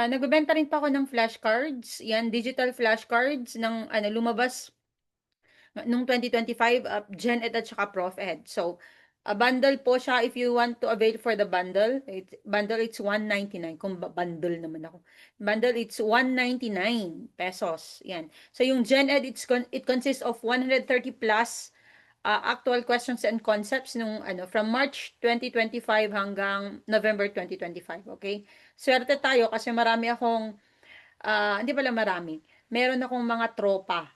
Nagbebenta rin pa ako ng flashcards. Yan, digital flashcards ng lumabas nung 2025, Gen Ed at saka Prof Ed. So, a bundle po siya if you want to avail for the bundle. It's 199. Kung bundle naman ako. Bundle, it's 199 pesos. Yan. So, yung Gen Ed, it consists of 130 plus actual questions and concepts nung from March 2025 hanggang November 2025, okay? Swerte tayo kasi marami akong hindi pala marami. Meron akong mga tropa.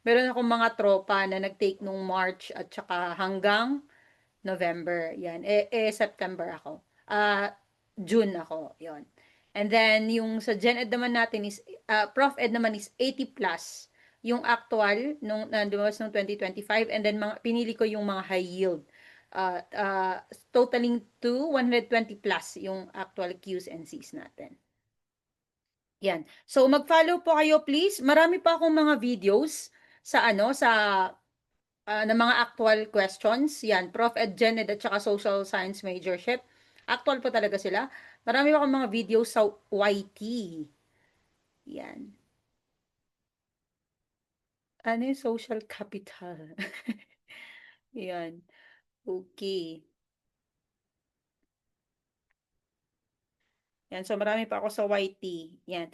Meron akong mga tropa na nag-take nung March at saka hanggang November. Yan. September ako. June ako. Yon. And then, yung sa Gen Ed naman natin is, Prof Ed naman is 80 plus. Yung actual, nung lumabas nung 2025. And then, pinili ko yung mga high yield. Totaling to 120 plus yung actual Qs and Cs natin. Yan. So, mag-follow po kayo please. Marami pa akong mga videos sa ng mga actual questions. Yan, Prof. Ed Gen Ed at saka Social Science Majorship. Actual po talaga sila. Marami pa akong mga videos sa YT. Yan. Ano yung social capital? Yan. Okay. Yan, so marami pa ako sa YT. Yan.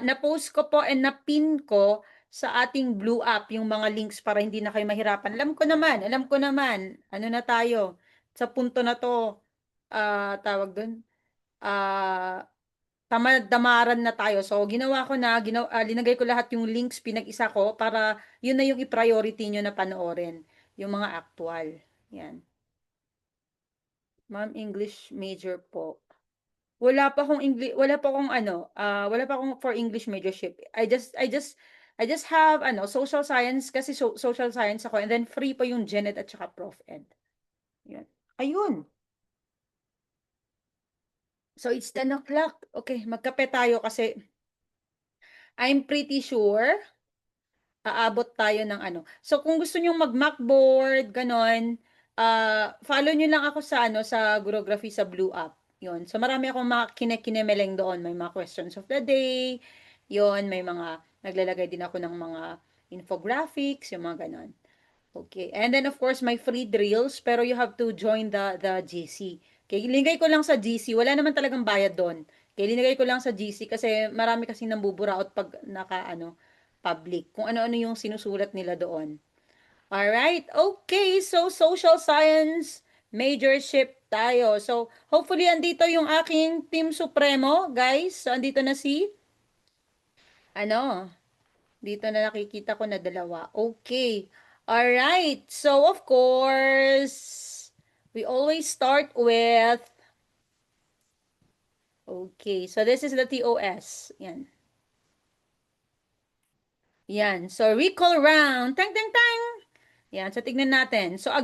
Na-post ko po and na-pin ko sa ating Blue App yung mga links para hindi na kayo mahirapan. Alam ko naman, ano na tayo, sa punto na to, tawag dun, tamad-damaran na tayo. So, ginawa ko na, linagay ko lahat yung links, pinag-isa ko, para yun na yung i-priority nyo na panoorin, yung mga actual. Yan. Ma'am, English major po. Wala pa akong wala pa akong for English majorship. I just have social science kasi social science ako and then free pa yung Gen Ed at saka Prof Ed. Yun. Ayun. So it's 10 o'clock. Okay, magkape tayo kasi I'm pretty sure aabot tayo ng So kung gusto niyo mag-Macboard, ganon, follow niyo lang ako sa sa Gurography sa Blue App. 'Yon. So marami akong mga kine-kinemeleng doon, may mga questions of the day. 'Yon, may mga naglalagay din ako ng mga infographics, yung mga ganon. Okay. And then of course, my free drills, pero you have to join the GC. Okay, linagay ko lang sa GC. Wala naman talagang bayad doon. Okay, linagay ko lang sa GC kasi marami kasing nambuburaot pag public. Kung ano-ano yung sinusulat nila doon. Alright, okay. So, social science majorship tayo. So, hopefully, andito yung aking Team Supremo, guys. So, andito na si, dito na nakikita ko na dalawa. Okay. Alright. So, of course, we always start with, okay. So, this is the TOS. Yan. Yan. So, recall round. Tang, tang, tang. Yan. So, tignan natin. So, a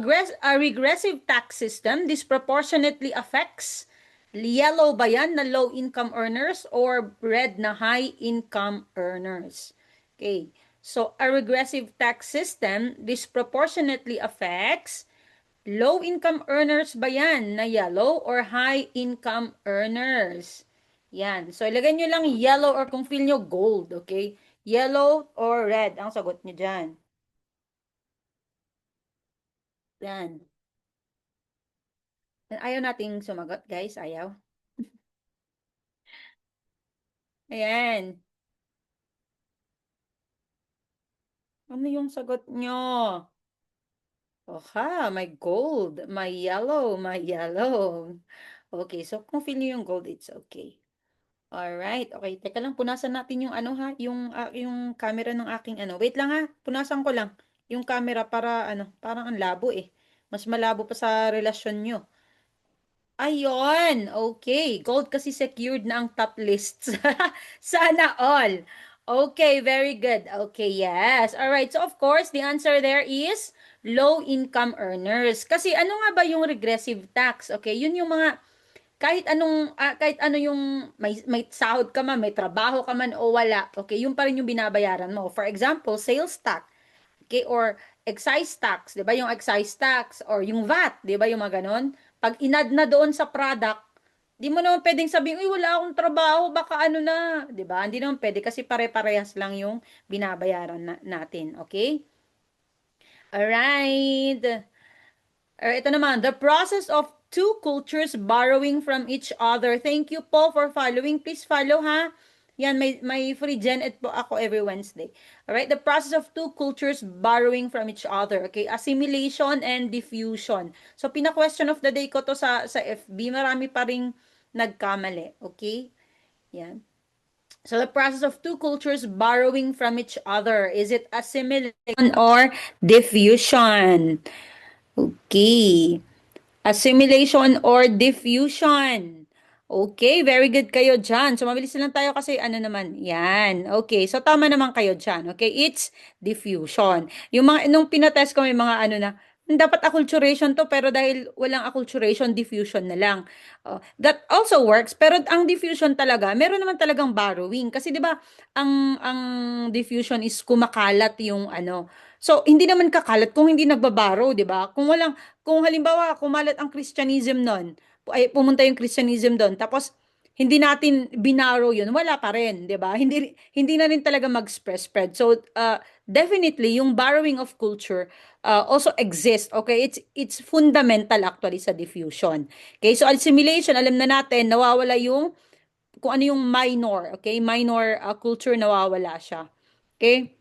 regressive tax system disproportionately affects yellow ba yan na low-income earners or red na high-income earners? Okay. So, a regressive tax system disproportionately affects low-income earners ba yan na yellow or high-income earners? Yan. So, ilagay nyo lang yellow or kung feel nyo gold, okay? Yellow or red ang sagot nyo dyan. Yan. Ayaw nating sumagot, guys. Ayaw. Ayan. Ano yung sagot nyo? Oha, may gold, may yellow, may yellow. Okay, so kung feel nyo yung gold, it's okay. Alright, okay. Teka lang, punasan natin yung yung camera ng aking Wait lang ha, punasan ko lang yung camera para parang ang labo eh. Mas malabo pa sa relasyon nyo. Ayun, okay. Gold kasi secured na ang top lists. Sana all. Okay, very good. Okay, yes. All right. So of course, the answer there is low income earners. Kasi ano nga ba yung regressive tax? Okay, yun yung mga kahit ano yung may sahod ka man, may trabaho ka man o wala. Okay, yun pa rin yung binabayaran mo. For example, sales tax. Okay, or excise tax, 'di ba? Yung excise tax or yung VAT, 'di ba? Yung mga ganon. Pag inad na doon sa product, Di mo naman pwedeng sabihin, uy, wala akong trabaho, baka ano na, 'di ba? Hindi naman pwede kasi pare-parehas lang yung binabayaran natin, okay? Alright. Ito naman, the process of two cultures borrowing from each other. Thank you po for following. Please follow ha. Yan, may free Gen Ed po ako every Wednesday. Alright, the process of two cultures borrowing from each other. Okay, assimilation and diffusion. So, pina-question of the day ko to sa FB. Marami pa ring nagkamali. Okay? Yan. So, the process of two cultures borrowing from each other. Is it assimilation or diffusion? Okay. Assimilation or diffusion. Okay, very good kayo dyan. So, mabilis lang tayo kasi ano naman, yan. Okay, so tama naman kayo dyan. Okay, it's diffusion. Yung mga, nung pinatest ko may mga ano na, dapat acculturation to, pero dahil walang acculturation, diffusion na lang. That also works, pero ang diffusion talaga, meron naman talagang borrowing. Kasi di ba ang diffusion is kumakalat yung ano. So, hindi naman kakalat kung hindi nagbabaro, di ba? Kung halimbawa, kumalat ang Christianism noon, ay pumunta yung Christianism doon, tapos hindi natin binaro yun, wala pa rin, 'di ba? Hindi na rin talaga mag-spread. So, definitely yung borrowing of culture also exists. Okay? It's fundamental actually sa diffusion. Okay? So, assimilation, alam na natin, nawawala yung kung ano yung minor, okay? Minor culture, nawawala siya. Okay?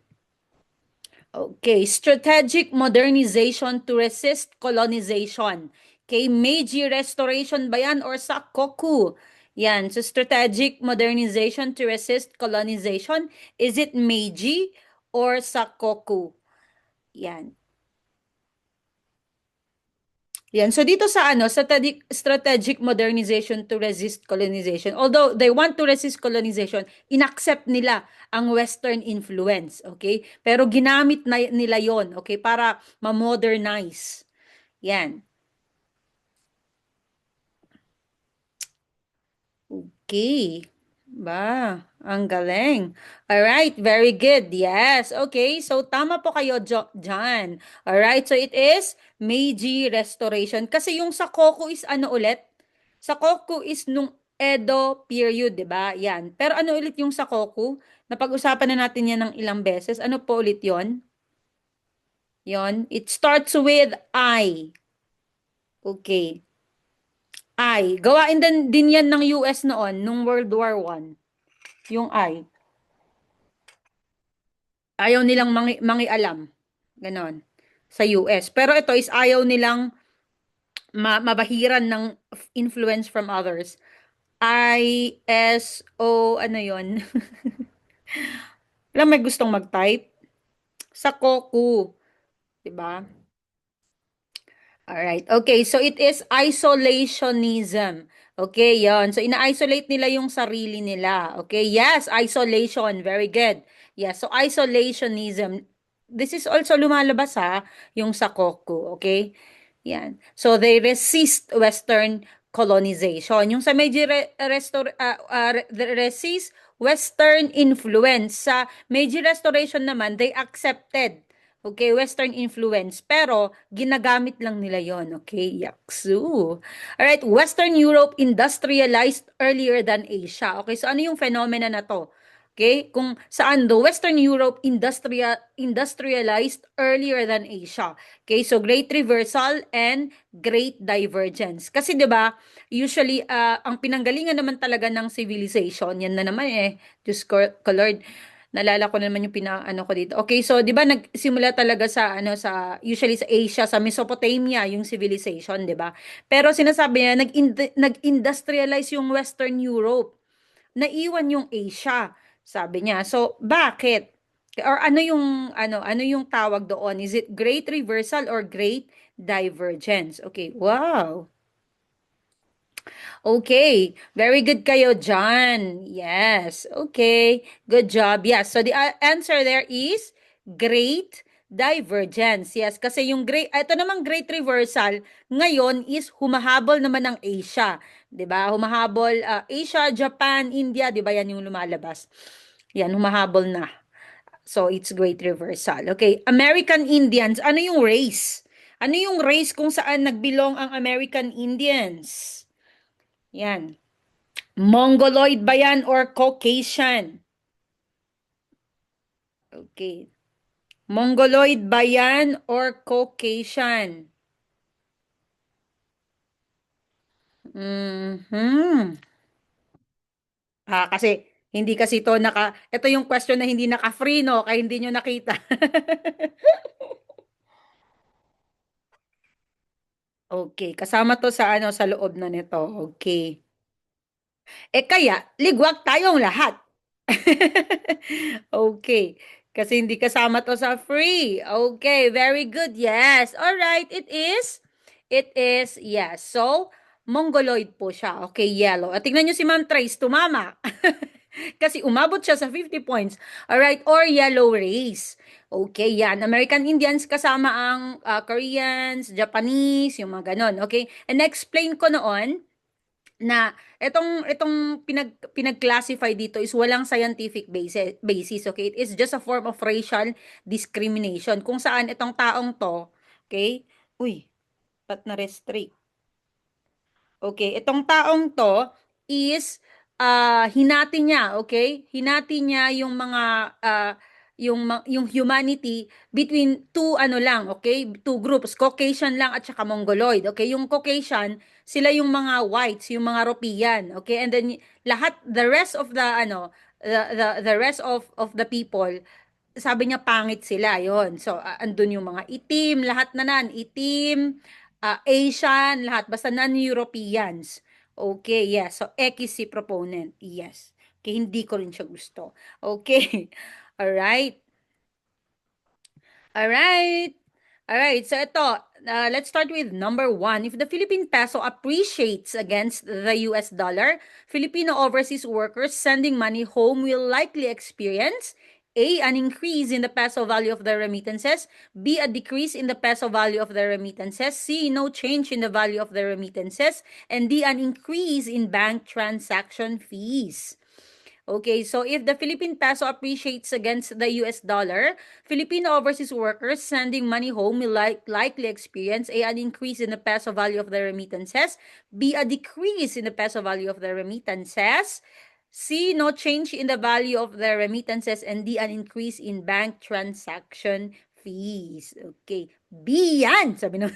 Okay, strategic modernization to resist colonization. Okay, Meiji Restoration ba yan or Sakoku? Yan, so strategic modernization to resist colonization. Is it Meiji or Sakoku? Yan. Yan. So dito sa ano, strategic modernization to resist colonization. Although they want to resist colonization, inaccept nila ang western influence, okay? Pero ginamit na nila 'yon, okay, para ma-modernize. Yan. Okay. Ba, ang galing. All right, very good. Yes. Okay, so tama po kayo dyan. All right, so it is Meiji Restoration. Kasi yung Sakoku is ano ulit? Sakoku is nung Edo period, 'di ba? Yan. Pero ano ulit yung Sakoku? Napag-usapan na natin yan ng ilang beses. Ano po ulit 'yon? 'Yon. It starts with I. Okay. I. Gawain din yan ng US noon, nung World War One. Yung I. Ayaw nilang mangialam. Ganon. Sa US. Pero ito is ayaw nilang mabahiran ng influence from others. ISO, ano yon? Alam, may gustong mag-type? Sa Koku. Diba? Alright. Okay, so it is isolationism. Okay, yon. So ina-isolate nila yung sarili nila. Okay, yes, isolation. Very good. Yes, so isolationism. This is also lumalabas ha, yung sa Koku. Okay? Yan. So they resist Western colonization. Yung sa Meiji resist Western influence. Sa Meiji Restoration naman, they accepted, okay, Western influence. Pero, ginagamit lang nila yon. Okay, yaksu. Alright, Western Europe industrialized earlier than Asia. Okay, so ano yung phenomena na to? Okay, kung saan do Western Europe industrialized earlier than Asia. Okay, so great reversal and great divergence. Kasi 'di ba, usually ang pinanggalingan naman talaga ng civilization, yan na naman Diyos ko, Lord. Naalala ko na naman yung pinaano ko dito. Okay, so 'di ba nagsimula talaga sa ano sa usually sa Asia, sa Mesopotamia yung civilization, 'di ba? Pero sinasabi niya nag-industrialize yung Western Europe. Naiwan yung Asia, sabi niya. So, bakit? Or ano yung tawag doon? Is it great reversal or great divergence? Okay, wow. Okay, very good kayo dyan. Yes, okay, good job. Yes, so the answer there is great divergence. Yes, kasi yung great, ito namang great reversal, ngayon is humahabol naman ng Asia. 'Di ba? Humahabol Asia, Japan, India, 'di ba yan yung lumalabas? Yan, humahabol na. So, it's great reversal. Okay, American Indians, ano yung race? Ano yung race kung saan nagbilong ang American Indians? Yan. Mongoloid ba yan or Caucasian? Okay. Mongoloid ba yan or Caucasian? Mhm. Kasi hindi kasi ito yung question na hindi naka-free, no? Kaya hindi nyo nakita. Okay, kasama to sa ano sa loob na nito. Okay. Kaya ligwak tayong lahat. Okay. Kasi hindi kasama to sa free. Okay, very good. Yes. All right, it is. It is, yes. So, Mongoloid po siya. Okay, yellow. At tingnan nyo si Ma'am Trace, tumama. Kasi umabot siya sa 50 points. All right, or yellow race. Okay, yan. American Indians kasama ang Koreans, Japanese, yung mga ganon. Okay, and explain ko noon na itong pinag-classify dito is walang scientific basis, okay? It is just a form of racial discrimination kung saan itong taong to, okay? Uy, ba't na-restrict? Okay, itong taong to is hinati niya, okay? Hinati niya yung mga yung humanity between two ano lang, okay? Two groups, Caucasian lang at saka Mongoloid, okay? Yung Caucasian, sila yung mga whites, yung mga European, okay? And then the rest of the the rest of the people, sabi niya pangit sila yon. So andun yung mga itim, lahat na itim, Asian, lahat basta non-Europeans. Okay, yes. So X si proponent. Yes. Okay, hindi ko rin siya gusto. Okay. All right. All right. All right. So ito, let's start with number one. If the Philippine peso appreciates against the US dollar, Filipino overseas workers sending money home will likely experience A, an increase in the peso value of their remittances. B, a decrease in the peso value of their remittances. C, no change in the value of their remittances. And D, an increase in bank transaction fees. Okay, so if the Philippine peso appreciates against the US dollar, Filipino overseas workers sending money home will likely experience A, an increase in the peso value of their remittances, B, a decrease in the peso value of their remittances, C, no change in the value of their remittances, and D, an increase in bank transaction fees. Okay. B yan. Sabi nung,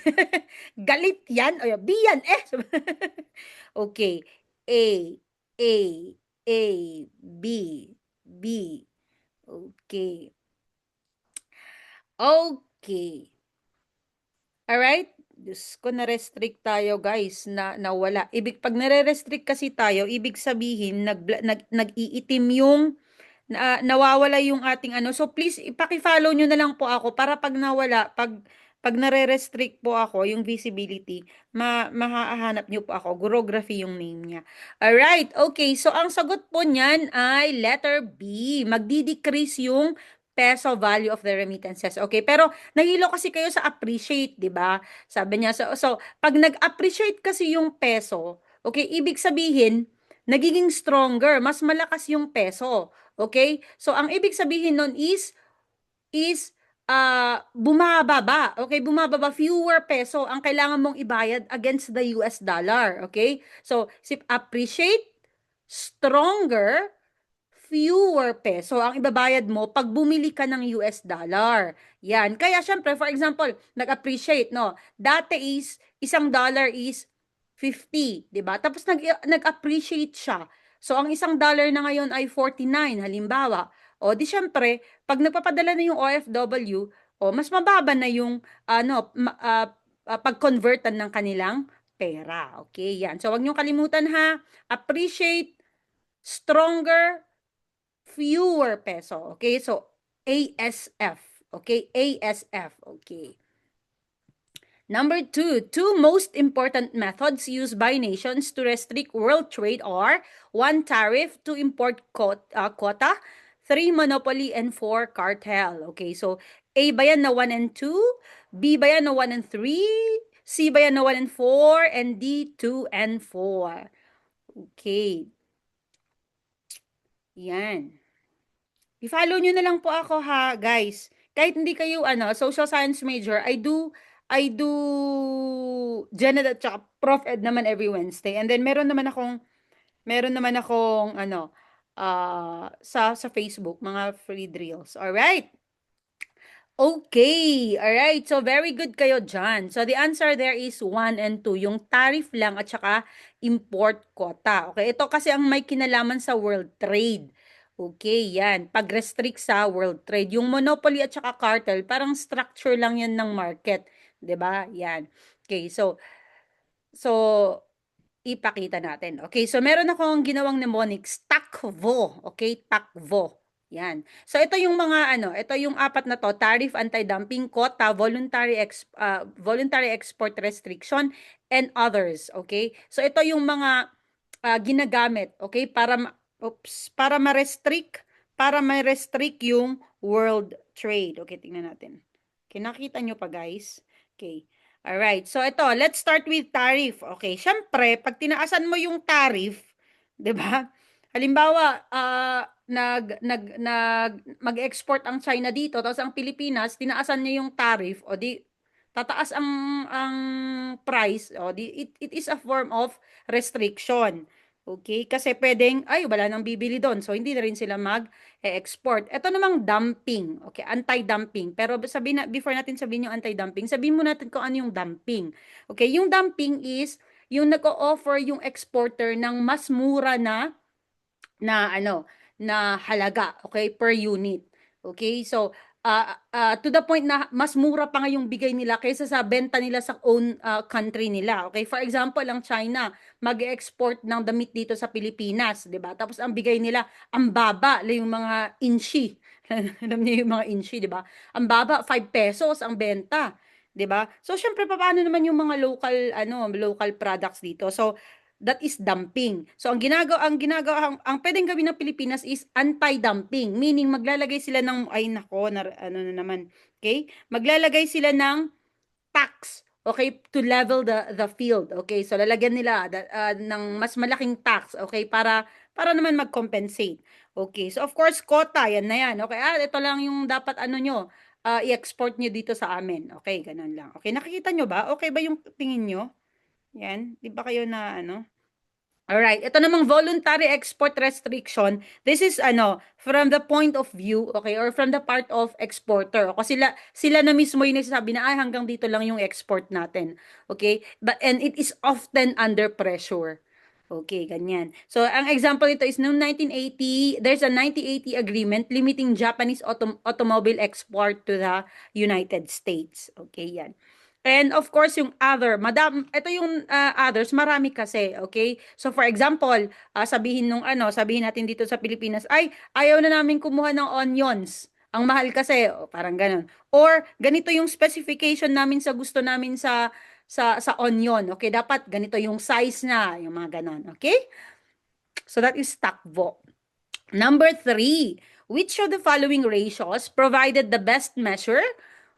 galit yan. O, B yan eh. Okay. A, A, A, B, B. Okay. Okay. Alright? Diyos ko, na-restrict tayo, guys, na nawala. Pag nare-restrict kasi tayo, ibig sabihin, nag-iitim yung, nawawala yung ating ano. So, please, ipaki-follow nyo na lang po ako para pag nawala, pag nare-restrict po ako, yung visibility, mahahanap nyo po ako. Gurography yung name niya. Alright, okay. So, ang sagot po niyan ay letter B. Magdi-decrease yung peso value of the remittances. Okay, pero nahilo kasi kayo sa appreciate, 'di ba? Sabi niya, so pag nag-appreciate kasi yung peso, okay, ibig sabihin nagiging stronger, mas malakas yung peso. Okay? So ang ibig sabihin nun is bumababa. Okay, bumababa, fewer peso ang kailangan mong ibayad against the US dollar. Okay? So si appreciate, stronger, fewer peso ang ibabayad mo pag bumili ka ng US dollar. Yan. Kaya syempre, for example, nag-appreciate, no? Dati is, isang dollar is 50, di ba? Tapos nag-appreciate siya. So, ang isang dollar na ngayon ay 49, halimbawa. O, di syempre, pag nagpapadala na yung OFW, o, mas mababa na yung, pag-convertan ng kanilang pera. Okay, yan. So, wag niyong kalimutan ha. Appreciate, stronger, fewer peso. Okay, so ASF. Okay, ASF. Okay. Number two most important methods used by nations to restrict world trade are 1, tariff, 2, import quota, 3, monopoly, and 4, cartel. Okay, so A ba yan na 1 and 2? B ba yan na 1 and 3? C ba yan na 1 and 4? And D, 2 and 4. Okay. Yan. I-follow nyo na lang po ako ha, guys. Kahit hindi kayo social science major, I do Gen Ed at saka Prof Ed naman every Wednesday. And then meron naman akong meron naman akong sa Facebook, mga free drills. Alright? Okay, alright. So, very good kayo dyan. So, the answer there is 1 and 2, yung tariff lang at saka import quota. Okay, ito kasi ang may kinalaman sa world trade. Okay, yan. Pag-restrict sa world trade. Yung monopoly at saka cartel, parang structure lang yan ng market. 'Di ba? Yan. Okay, so, ipakita natin. Okay, so meron akong ginawang mnemonics, TACVO. Okay, TACVO. Yan. So ito yung mga ito yung apat na to, tariff, anti-dumping, quota, voluntary export restriction, and others. Okay? So ito yung mga ginagamit, okay, para ma-restrict yung world trade. Okay, tingnan natin. Okay, nakita nyo pa guys? Okay. Alright, so ito, let's start with tariff. Okay, syempre, pag tinaasan mo yung tariff, 'di ba? Halimbawa, mag-export ang China dito, tapos ang Pilipinas, tinaasan niya yung tariff, o di tataas ang price, o di it is a form of restriction. Okay, kasi pwedeng ay wala nang bibili doon. So hindi na rin sila mag-export. Ito namang dumping. Okay, anti-dumping. Pero sabihin na before natin sabihin yung anti-dumping, sabihin muna natin kung ano yung dumping. Okay, yung dumping is yung nag-o-offer yung exporter ng mas mura na halaga, okay, per unit. Okay? So, to the point na mas mura pa nga yung bigay nila kaysa sa benta nila sa own country nila. Okay? For example, ang China, mag-export ng damit dito sa Pilipinas, 'di ba? Tapos ang bigay nila, ang baba, yung mga inchi. Alam niyo yung mga inchi, 'di ba? Ang baba, 5 pesos ang benta. 'Di ba? So syempre paano naman yung mga local products dito? So that is dumping. So ang pwedeng gawin ng Pilipinas is anti-dumping, meaning maglalagay sila ng ay nako, ano na naman. Okay? Maglalagay sila ng tax, okay, to level the field. Okay? So lalagyan nila ng mas malaking tax, okay, para naman mag-compensate. Okay? So of course, quota, yan na yan. Okay? Ito lang yung dapat nyo, i-export nyo dito sa amin. Okay, ganun lang. Okay, nakikita nyo ba? Okay ba yung tingin nyo? Yan, di ba kayo na Alright, ito namang voluntary export restriction. This is from the point of view, okay, or from the part of exporter. Kasi sila na mismo yung nagsasabi na ay hanggang dito lang yung export natin. Okay? And it is often under pressure. Okay, ganyan. So, ang example ito is noong 1980, there's a 1980 agreement limiting Japanese automobile export to the United States. Okay, yan. And of course, yung other, ito yung others, marami kasi, okay? So for example, sabihin natin dito sa Pilipinas, ay, ayaw na namin kumuha ng onions. Ang mahal kasi, parang ganun. Or, ganito yung specification namin sa gusto namin sa onion. Okay, dapat ganito yung size na, yung mga ganun. Okay? So that is takbo. Number 3, which of the following ratios provided the best measure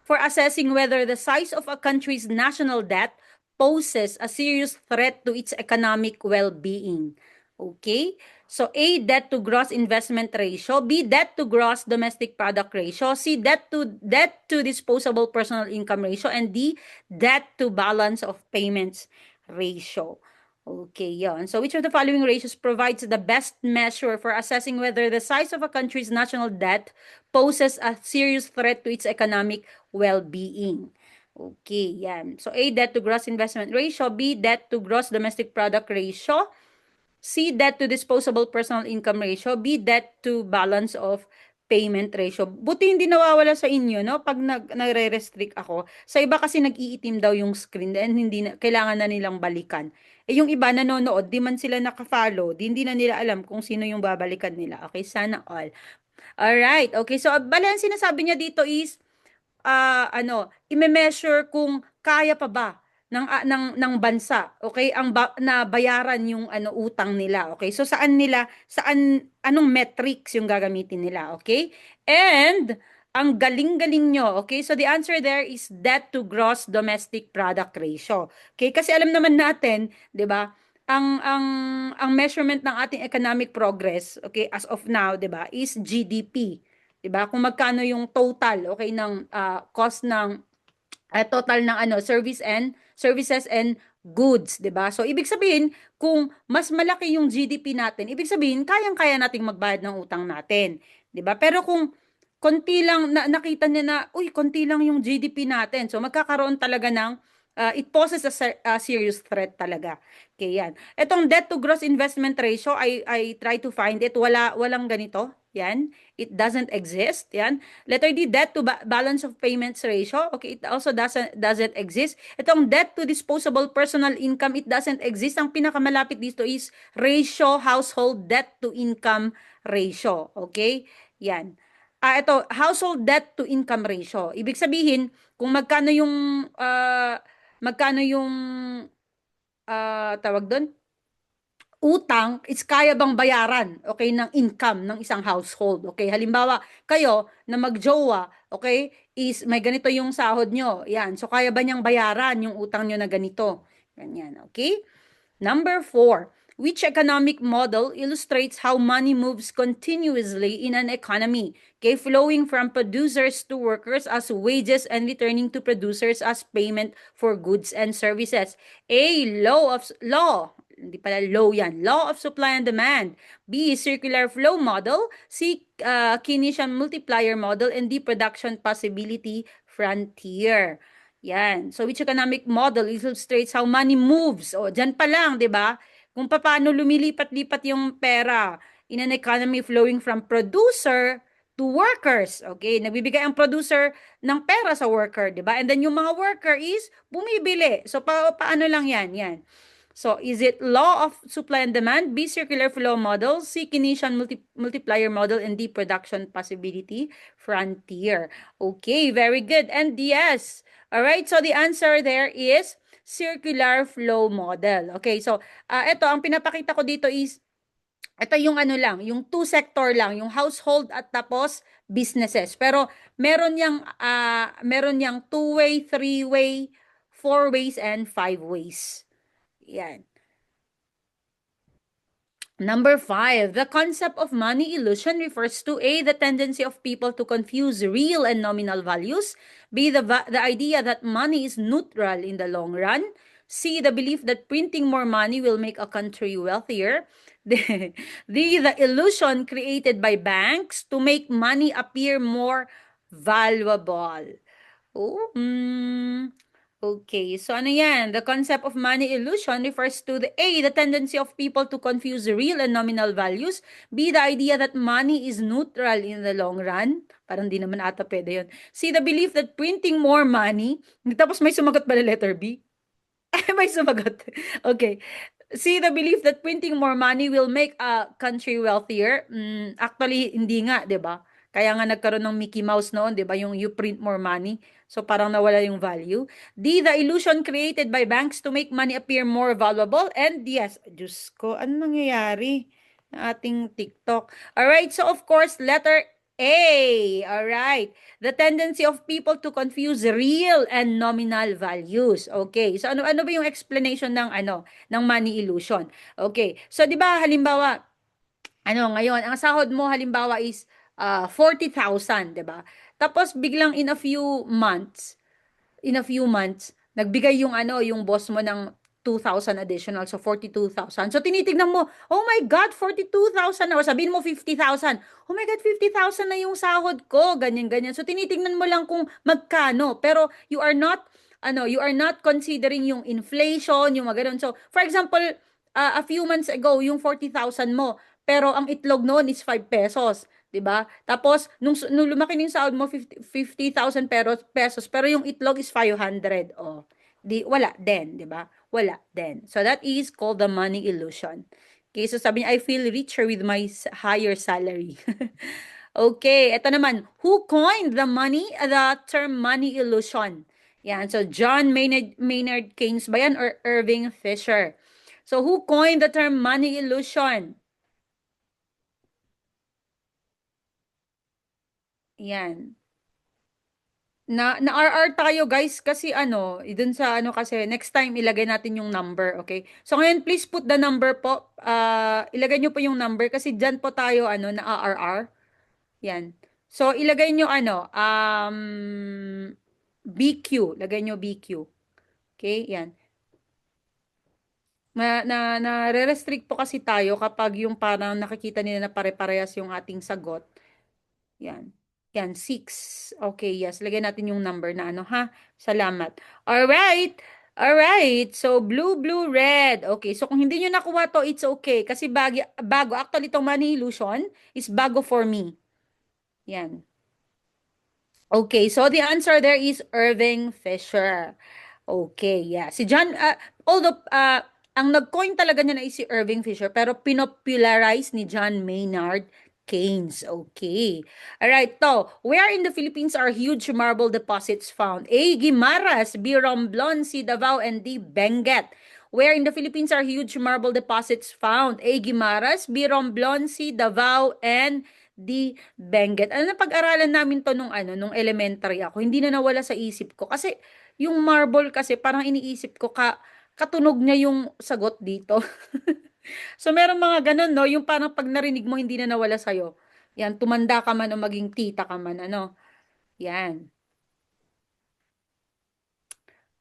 for assessing whether the size of a country's national debt poses a serious threat to its economic well-being? Okay? So A, debt to gross investment ratio, B, debt to gross domestic product ratio, C, debt to disposable personal income ratio, and D, debt to balance of payments ratio. Okay, yon. So which of the following ratios provides the best measure for assessing whether the size of a country's national debt poses a serious threat to its economic well-being? Okay, yan. So A, debt to gross investment ratio, B, debt to gross domestic product ratio, C, debt to disposable personal income ratio, B, debt to balance of payment ratio. Buti hindi nawawala sa inyo, no? Pag nagre-restrict ako. Sa iba kasi nag-iitim daw yung screen and hindi kailangan na nilang balikan. Eh yung iba nanonood, di man sila naka-follow, hindi na nila alam kung sino yung babalikan nila. Okay, sana all. Alright, okay. So, bale, ang sinasabi niya dito is, i-measure kung kaya pa ba ng bansa, okay, na bayaran yung utang nila, okay? So anong metrics yung gagamitin nila, okay? And ang galing-galing nyo, okay? So the answer there is debt to gross domestic product ratio. Okay? Kasi alam naman natin, 'di ba? Ang measurement ng ating economic progress, okay, as of now, 'di ba, is GDP. 'Di ba? Kung magkano yung total, okay, ng cost ng total ng services and goods, 'di ba? So ibig sabihin, kung mas malaki yung GDP natin, ibig sabihin kayang-kaya nating magbayad ng utang natin, 'di ba? Pero kung konti lang nakita niya na, uy, konti lang yung GDP natin. So magkakaroon talaga ng it poses a serious threat talaga. Okay, yan. Etong debt to gross investment ratio, I try to find it. Walang ganito. Yan. It doesn't exist. Yan. Letter D, debt to balance of payments ratio. Okay, it also doesn't exist. Itong debt to disposable personal income, it doesn't exist. Ang pinakamalapit dito is ratio household debt to income ratio. Okay? Yan. Ito, household debt to income ratio. Ibig sabihin, kung magkano yung tawag doon, utang is kaya bang bayaran, okay, ng income ng isang household. Okay, halimbawa, kayo na magjowa, okay, is may ganito yung sahod nyo. Yan. So, kaya ba niyang bayaran yung utang nyo na ganito? Ganyan. Okay? Number 4, which economic model illustrates how money moves continuously in an economy? Okay, flowing from producers to workers as wages and returning to producers as payment for goods and services. A, hindi pala law yan. Law of supply and demand. B, circular flow model. C, Keynesian multiplier model. And D, production possibility frontier. Yan. So, which economic model illustrates how money moves? O, dyan pa lang, di ba? Kung paano lumilipat-lipat yung pera in an economy flowing from producer to workers. Okay? Nagbibigay ang producer ng pera sa worker, di ba? And then yung mga worker is bumibili. So, paano lang yan? Yan. So, is it law of supply and demand, B, circular flow model, C, Keynesian multiplier model, and D, production possibility frontier? Okay, very good. And yes, all right, so the answer there is circular flow model. Okay, so ito, ang pinapakita ko dito is, ito yung ano lang, yung two sector lang, yung household at tapos businesses. Pero meron yang two-way, three-way, four ways, and five ways. Yan. Number 5, the concept of money illusion refers to A, the tendency of people to confuse real and nominal values, B, the idea that money is neutral in the long run, C, the belief that printing more money will make a country wealthier, D, the illusion created by banks to make money appear more valuable. Oh, okay, so ano yan? The concept of money illusion refers to the A, the tendency of people to confuse real and nominal values. B, the idea that money is neutral in the long run. Parang di naman ata pwede yun. C, the belief that printing more money. Tapos may sumagot pala letter B. May sumagot. Okay. See, the belief that printing more money will make a country wealthier. Actually, hindi nga, 'di ba? Kaya nga nagkaroon ng Mickey Mouse noon, 'di ba? Yung you print more money. So parang nawala yung value. D, the illusion created by banks to make money appear more valuable. And yes, Diyos ko, ano nangyayari na ating TikTok? All right, so of course, letter A. All right. The tendency of people to confuse real and nominal values. Okay. So ano ba yung explanation ng money illusion? Okay. So 'di ba halimbawa ngayon ang sahod mo halimbawa is 40,000, 'di ba? Tapos biglang in a few months, nagbigay yung boss mo ng 2,000 additional, so 42,000. So tinitignan mo, oh my God, 42,000 na. O sabihin mo 50,000. Oh my God, 50,000 na yung sahod ko. Ganyan, ganyan. So tinitignan mo lang kung magkano. Pero you are not considering yung inflation, yung mga ganun. So, for example, a few months ago, yung 40,000 mo, pero ang itlog noon is 5 pesos. 'Di ba? Tapos nung lumaki ng sahod mo 50,000 pesos pero yung itlog is 500. Oh, di wala din, 'di ba? Wala din. So that is called the money illusion. Okay, so sabi niya, I feel richer with my higher salary. Okay, ito naman, who coined the term money illusion? Yan, so John Maynard Keynes ba yan or Irving Fisher? So who coined the term money illusion? Yan. Na-RR tayo guys kasi dun sa kasi next time ilagay natin yung number, okay? So ngayon please put the number po. Ilagay nyo po yung number kasi dyan po tayo na-RR. Yan. So ilagay nyo BQ. Lagay nyo BQ. Okay? Yan. Na-restrict po kasi tayo kapag yung parang nakikita nila na pare-parehas yung ating sagot. Yan. Yan, 6. Okay, yes. Lagyan natin yung number na ano, ha? Salamat. Alright. Alright. So, blue, blue, red. Okay. So, kung hindi nyo nakuha to, it's okay. Kasi bago. Actually, itong money illusion is bago for me. Yan. Okay. So, the answer there is Irving Fisher. Okay, yeah. Si John, although, ang nag-coin talaga niya na is si Irving Fisher, pero pinopularize ni John Maynard Keynes. Okay. Alright, to. Where in the Philippines are huge marble deposits found? A. Guimaras, B. Romblon, C. Davao, and D. Benguet. Where in the Philippines are huge marble deposits found? A. Guimaras, B. Romblon, C. Davao, and D. Benguet. Ano na pag-aralan namin to nung elementary ako. Hindi na nawala sa isip ko. Kasi, yung marble kasi parang iniisip ko katunog niya yung sagot dito. So meron mga ganun, no? Yung parang pag narinig mo hindi na nawala sa'yo. Yan, tumanda ka man o maging tita ka man, ano? Yan.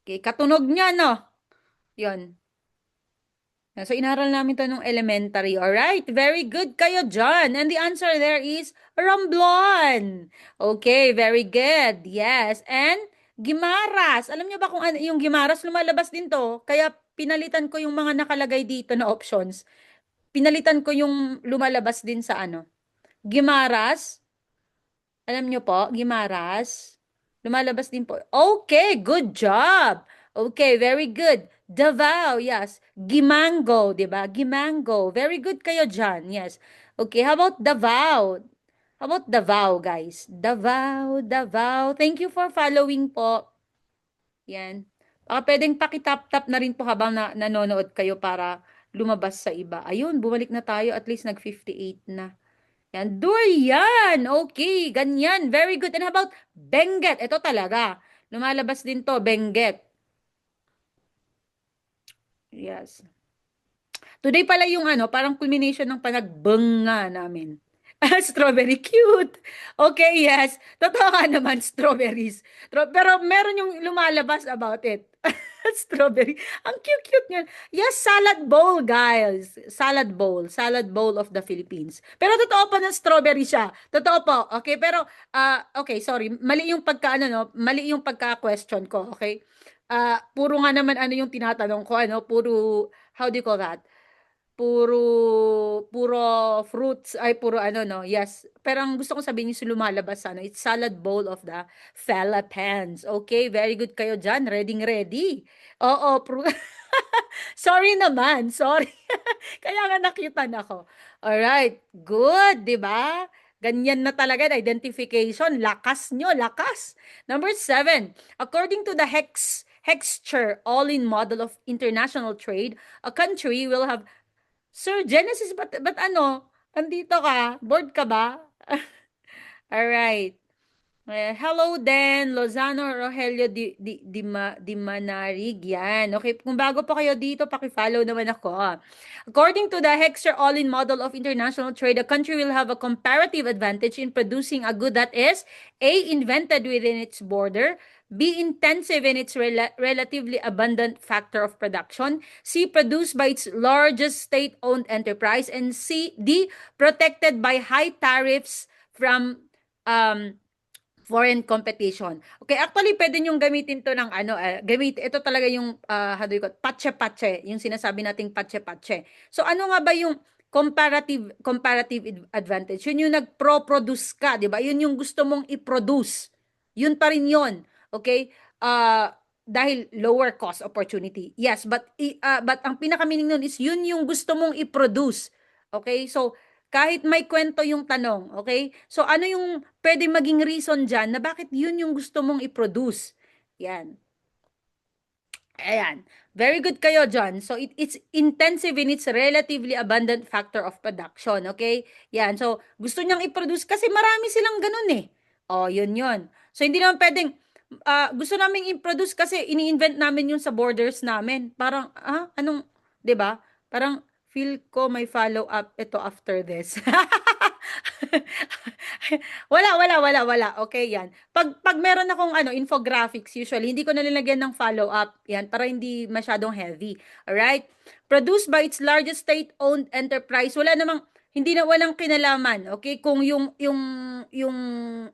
Okay, katunog niya, no? Yon. So, inaral namin to nung elementary. Alright, very good kayo dyan. And the answer there is Romblon. Okay, very good. Yes. And Gimaras. Alam niyo ba kung ano, yung Gimaras lumalabas din to? Kaya pinalitan ko yung mga nakalagay dito na options. Pinalitan ko yung lumalabas din sa ano. Gimaras. Alam niyo po, Gimaras. Lumalabas din po. Okay, good job. Okay, very good. Davao, yes. Gimango, 'di ba? Gimango. Very good kayo dyan. Yes. Okay, how about Davao? How about Davao, guys? Davao, Davao. Thank you for following po. Yan. Pwedeng pakitap-tap na rin po habang nanonood kayo para lumabas sa iba. Ayun, bumalik na tayo. At least nag-58 na. Yan, durian. Okay, ganyan. Very good. And how about Benguet? Ito talaga. Lumalabas din to, Benguet. Yes. Today pala yung ano, parang culmination ng panagbenga namin. Strawberry, cute. Okay, yes. Totoo nga naman, strawberries. Pero meron yung lumalabas about it. Strawberry. Ang cute-cute niya. Yes, salad bowl, guys. Salad bowl. Salad bowl of the Philippines. Pero totoo pa na strawberry siya. Totoo po. Okay, pero, okay, sorry. Mali yung no? Mali yung pagka-question ko, okay? Puro nga naman ano yung tinatanong ko, ano? Puro, how do you call that? Puro fruits, ay puro ano, no? Yes. Pero ang gusto kong sabihin yung lumalabas, ano, it's salad bowl of the Philippines. Okay, very good kayo dyan. Ready, ready. Oo, sorry naman, sorry. Kaya nga nakitan ako. Alright, good, di ba? Ganyan na talaga, identification. Lakas nyo, lakas. Number 7, according to the Hexture all-in model of international trade, a country will have Sir Genesis, ba't ano? Andito ka? Bored ka ba? Alright. Hello then, Lozano Rogelio Di Manarig. Yan. Okay, kung bago pa kayo dito, paki-follow naman ako. According to the Hexer All-in Model of International Trade, a country will have a comparative advantage in producing a good that is A. Invented within its border, B. Intensive in its relatively abundant factor of production, C. Produced by its largest state-owned enterprise, and D. Protected by high tariffs from foreign competition. Okay, actually pwede niyong gamitin to ng ano, ito talaga yung how do you call it? Patse-patse, yung sinasabi nating patse-patse. So ano nga ba yung comparative advantage? Yun yung nagpro-produce ka, 'di ba? Yun yung gusto mong i-produce. Yun pa rin 'yon. Okay? Dahil lower cost opportunity. Yes, but ang pinaka-meaning nun is yun yung gusto mong i-produce. Okay? So kahit may kwento yung tanong, okay? So, ano yung pwede maging reason dyan na bakit yun yung gusto mong i-produce? Yan. Ayan. Very good kayo, John. So, it's intensive in its relatively abundant factor of production, okay? Yan. So, gusto niyang i-produce kasi marami silang ganun eh. Oh, yun. So, hindi naman pwedeng, gusto namin i-produce kasi ini-invent namin yung sa borders namin. Parang, anong, 'di ba? Parang, feel ko may follow-up ito after this. Wala. Okay, yan. Pag meron akong infographics, usually, hindi ko nalalagyan ng follow-up. Yan, para hindi masyadong heavy. Alright? produced by its largest state-owned enterprise. Walang kinalaman, okay? Kung yung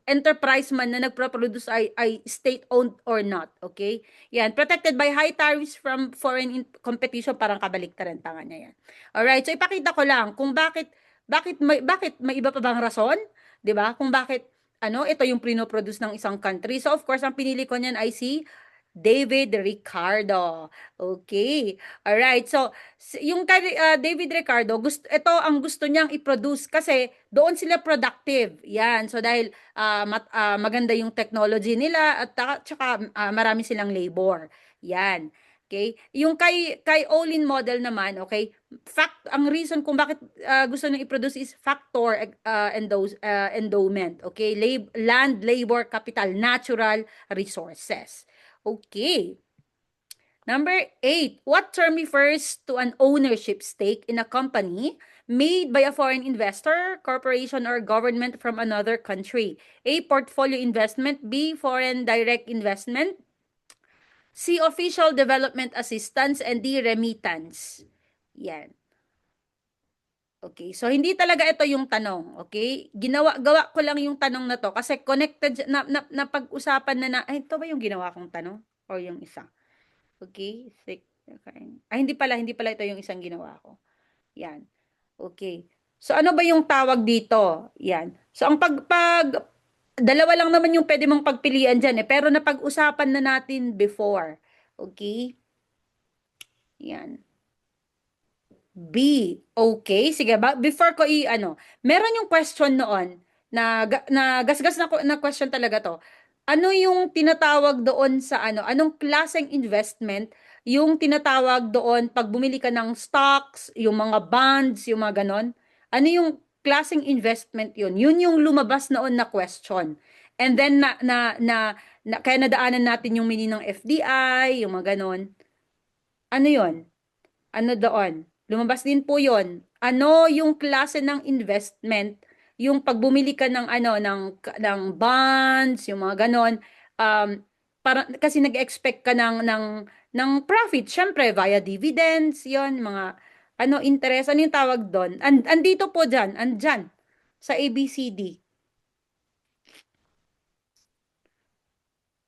enterprise man na nagproproduce ay state-owned or not, okay? Yan, protected by high tariffs from foreign competition, parang kabaliktaran pa nga niya yan. Alright, so ipakita ko lang kung bakit may iba pa bang rason, 'di ba? Kung bakit ito yung pinoproduce ng isang country. So of course, ang pinili ko niyan ay si David Ricardo. Okay. All right. So yung kay David Ricardo, ito ang gusto niyang i-produce kasi doon sila productive. Yan. So dahil maganda yung technology nila at saka marami silang labor. Yan. Okay? Yung kay Olin model naman, okay? Ang reason kung bakit gusto nang i-produce is factor endowment, okay? Land, labor, capital, natural resources. Okay. Number 8, what term refers to an ownership stake in a company made by a foreign investor, corporation, or government from another country? A, portfolio investment. B, foreign direct investment. C, official development assistance. And D, remittance. Yan. Okay, so hindi talaga ito yung tanong, okay? Gawa ko lang yung tanong na to kasi connected na pag-usapan ay ito ba yung ginawa kong tanong or yung isa? Okay, okay. Hindi pala ito yung isang ginawa ko. Yan. Okay. So ano ba yung tawag dito? Yan. So ang dalawa lang naman yung pwede mong pagpilian diyan pero napag-usapan na natin before. Okay? Yan. B. Okay, sige ba? Before ko meron yung question noon na gasgas na question talaga to. Ano yung tinatawag doon sa anong klaseng investment yung tinatawag doon pag bumili ka ng stocks, yung mga bonds, yung mga ganon? Ano yung klaseng investment yun? Yun yung lumabas noon na question. And then kaya nadaanan natin yung meaning ng FDI, yung mga ganon. Ano yun? Ano doon? Lumabas din po 'yon. Ano yung klase ng investment, yung pag bumili ka ng ng bonds, yung mga ganon, para kasi nag-expect ka ng profit, syempre via dividends, 'yon, mga interest, ano yung tawag doon? Andito po diyan, andyan sa ABCD.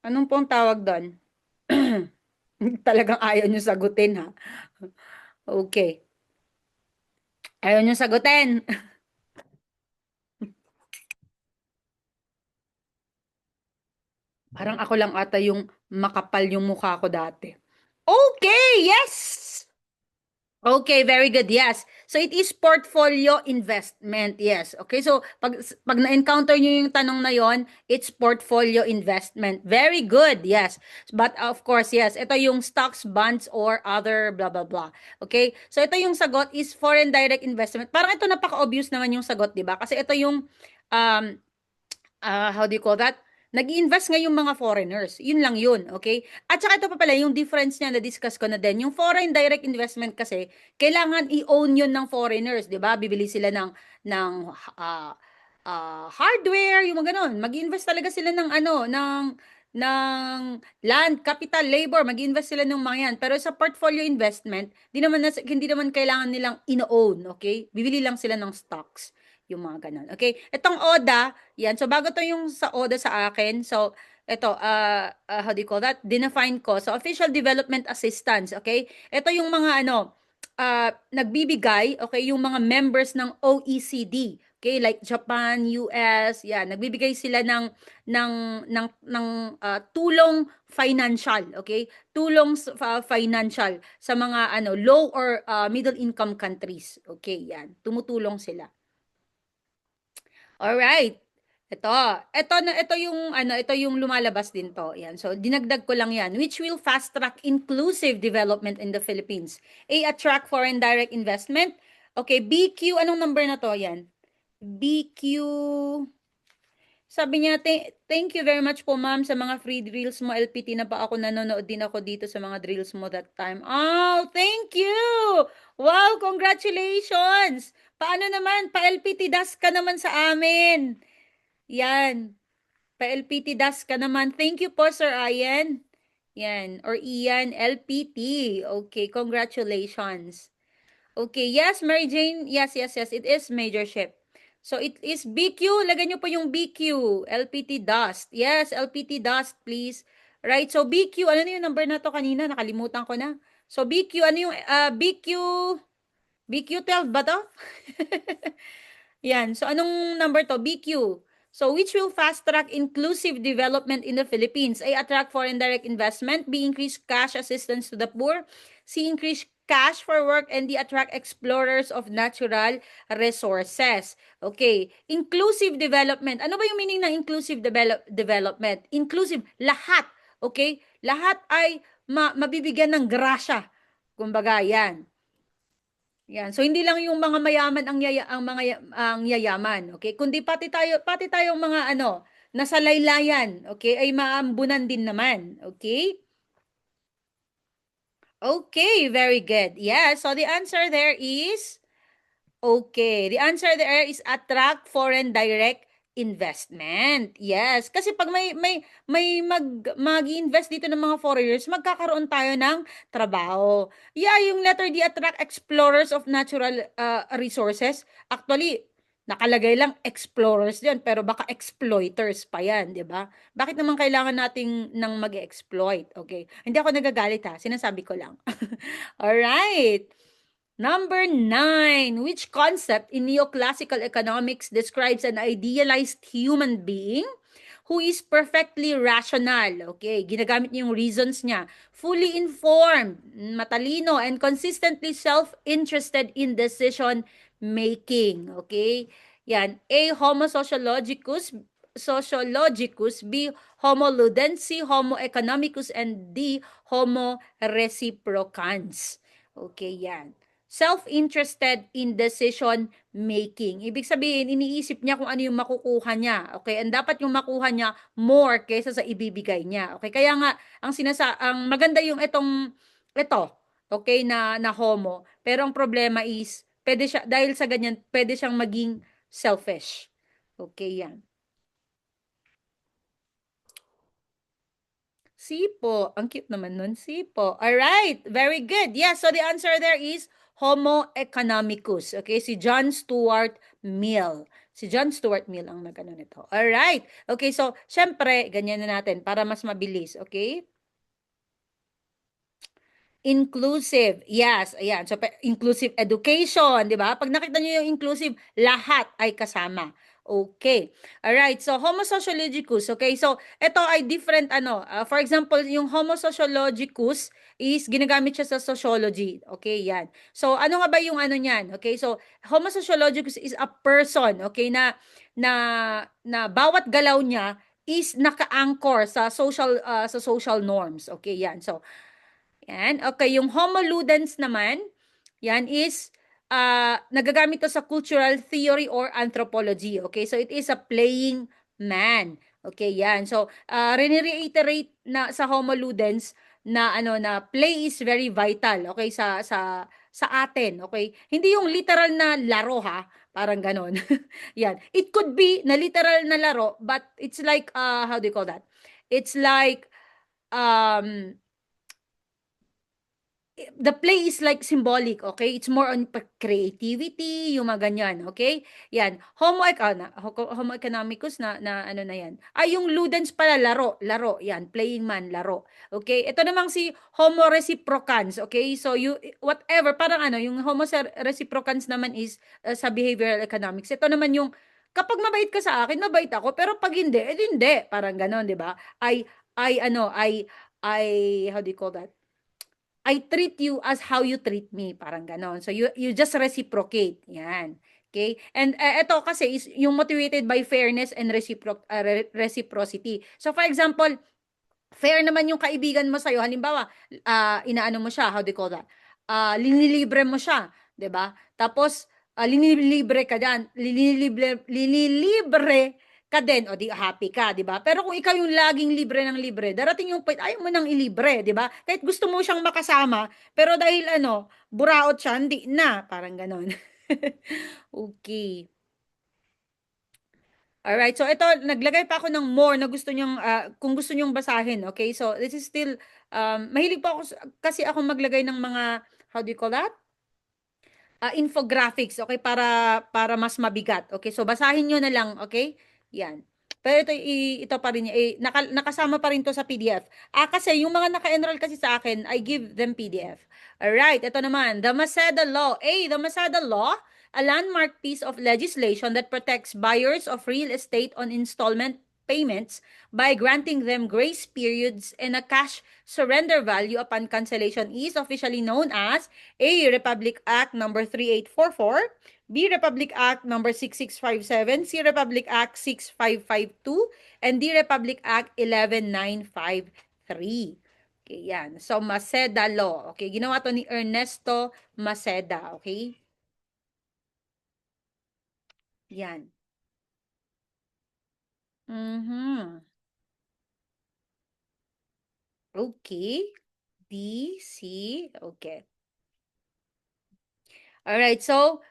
Anong pong tawag doon? Talagang ayaw nyo sagutin ha. Okay. Ayaw nyo sagutin. Parang ako lang ata yung makapal yung mukha ko dati. Okay, yes! Okay, very good. Yes. So it is portfolio investment. Yes. Okay. So pag na-encounter niyo yung tanong na yon, it's portfolio investment. Very good. Yes. But of course, yes, ito yung stocks, bonds or other blah blah blah. Okay? So ito yung sagot is foreign direct investment. Parang ito napaka-obvious naman yung sagot, 'di ba? Kasi ito yung um how do you call that? Nag-invest nga yung mga foreigners. Yun lang yun, okay? At saka ito pa pala, yung difference niya, na-discuss ko na din. Yung foreign direct investment kasi, kailangan i-own yun ng foreigners, di ba? Bibili sila ng uh, hardware, yung mga ganun. Mag-invest talaga sila ng land, capital, labor, mag-invest sila ng mga yan. Pero sa portfolio investment, hindi naman kailangan nilang ino-own, okay? Bibili lang sila ng stocks, yung mga ganun. Okay? Itong ODA, yan. So, bago to yung sa ODA sa akin. So, ito, how do you call that? Dinefine ko. So, official development assistance. Okay? Ito yung mga nagbibigay, okay, yung mga members ng OECD. Okay, like Japan, US, yan, nagbibigay sila ng tulong financial, okay? Tulong financial sa mga low or middle income countries. Okay, yan. Tumutulong sila. Alright. Ito yung lumalabas din to. Yan. So, dinagdag ko lang yan. Which will fast track inclusive development in the Philippines. A, attract foreign direct investment. Okay, BQ, anong number na to? Yan. BQ, sabi niya, thank you very much po ma'am sa mga free drills mo. LPT na pa ako, nanonood din ako dito sa mga drills mo that time. Oh, thank you! Wow, congratulations! Paano naman? Pa-LPT das ka naman sa amin. Yan. Pa-LPT das ka naman. Thank you po, Sir Ian. Yan. Or Ian, LPT. Okay, congratulations. Okay, yes, Mary Jane. Yes, yes, yes. It is major ship. So it is BQ. Lagay nyo po yung BQ. LPT dust. Yes, LPT dust, please. Right, so BQ. Ano na yung number na to kanina? Nakalimutan ko na. So BQ, ano yung BQ? BQ12 ba to? Yan. So, anong number to? BQ. So, which will fast-track inclusive development in the Philippines? A. Attract foreign direct investment. B. Increase cash assistance to the poor. C. Increase cash for work. And D. Attract explorers of natural resources. Okay. Inclusive development. Ano ba yung meaning ng inclusive development? Inclusive. Lahat. Okay? Lahat ay mabibigyan ng grasya. Kumbaga, yan. Yan. So hindi lang yung mga mayaman ang yayaman, okay? Kundi pati tayong mga nasa laylayan, okay, ay maambunan din naman, okay? Okay, very good. Yeah, so the answer there is okay. The answer there is attract foreign direct investment. Yes, kasi pag may mag-invest dito ng mga foreigners, magkakaroon tayo ng trabaho. Yeah, yung letter D, attract explorers of natural resources. Actually, nakalagay lang explorers diyan, pero baka exploiters pa yan, 'di ba? Bakit naman kailangan nating nang mag-exploit? Okay. Hindi ako nagagalit ha, sinasabi ko lang. All right. Number 9, which concept in neoclassical economics describes an idealized human being who is perfectly rational? Okay, ginagamit niya yung reasons niya. Fully informed, matalino, and consistently self-interested in decision making. Okay, yan. A. Homo sociologicus, B. Homo ludens, C. Homo economicus, and D. Homo reciprocans. Okay, yan. Self-interested in decision making. Ibig sabihin, iniisip niya kung ano yung makukuha niya. Okay? And dapat yung makuha niya more kaysa sa ibibigay niya. Okay? Kaya nga, ang maganda yung ito, okay, na homo. Pero ang problema is, pwede siya, dahil sa ganyan, pwede siyang maging selfish. Okay, yan. Sipo. Ang cute naman nun. Sipo. Alright. Very good. Yeah, so the answer there is Homo economicus. Okay, si John Stuart Mill. Si John Stuart Mill ang nagano nito. Alright. Okay, so, syempre, ganyan na natin para mas mabilis. Okay? Inclusive. Yes, ayan. So, inclusive education, di ba? Pag nakita niyo yung inclusive, lahat ay kasama. Okay. Alright. So, Homo sociologicus. Okay. So, ito ay different for example, yung Homo sociologicus is ginagamit siya sa sociology. Okay, yan. So, ano nga ba yung niyan? Okay. So, Homo sociologicus is a person, okay, na bawat galaw niya is naka-anchor sa social norms. Okay, yan. So, yan. Okay, yung Homo ludens naman, yan is nagagamit to sa cultural theory or anthropology. Okay, so it is a playing man. Okay, yan. So, reiterate na sa Homo ludens na na play is very vital, okay, sa atin, okay? Hindi yung literal na laro ha, parang ganon. Yan. It could be na literal na laro, but it's like how do you call that? It's like um the play is like symbolic, okay? It's more on creativity, yung mga ganyan, okay? Yan. Homo economicus na ano na yan. Ay, yung ludens pala, laro, yan. Playing man, laro. Okay? Ito namang si Homo reciprocans, okay? So, whatever, parang yung Homo reciprocans naman is sa behavioral economics. Ito naman yung, kapag mabait ka sa akin, mabait ako, pero pag hindi, hindi. Parang ganon, di ba? How do you call that? I treat you as how you treat me, parang ganon. So you just reciprocate. Yan. Okay? And ito kasi is yung motivated by fairness and reciprocity. So for example, fair naman yung kaibigan mo sa'yo. Halimbawa, inaano mo siya, how do you call that? Linilibre mo siya, 'di ba? Tapos linilibre ka diyan, linilibre ka din, o di happy ka, 'di ba? Pero kung ikaw yung laging libre ng libre, darating yung point ayaw mo nang ilibre, 'di ba? Kahit gusto mo siyang makasama, pero dahil buraot siya, hindi na, parang ganon. Okay. Alright, so ito, naglagay pa ako ng more na gusto nyong, kung gusto nyong basahin, okay? So, this is still, mahilig pa ako, kasi ako maglagay ng mga, how do you call that? infographics, okay, para mas mabigat. Okay, so basahin niyo na lang, okay? Yan. Pero ito pa rin nakasama pa rin to sa PDF. Kasi yung mga naka-enroll kasi sa akin, I give them PDF. Alright, ito naman, the Maseda Law. The Maseda Law, a landmark piece of legislation that protects buyers of real estate on installment payments by granting them grace periods and a cash surrender value upon cancellation is officially known as A. Republic Act number 3844, B. Republic Act number 6657, C. Republic Act 6552, and D. Republic Act 11953. Okay, yan. So, Maceda Law. Okay, ginawa to ni Ernesto Maceda. Okay? Yan. Mhm. Okay. D, C. Okay. Alright, so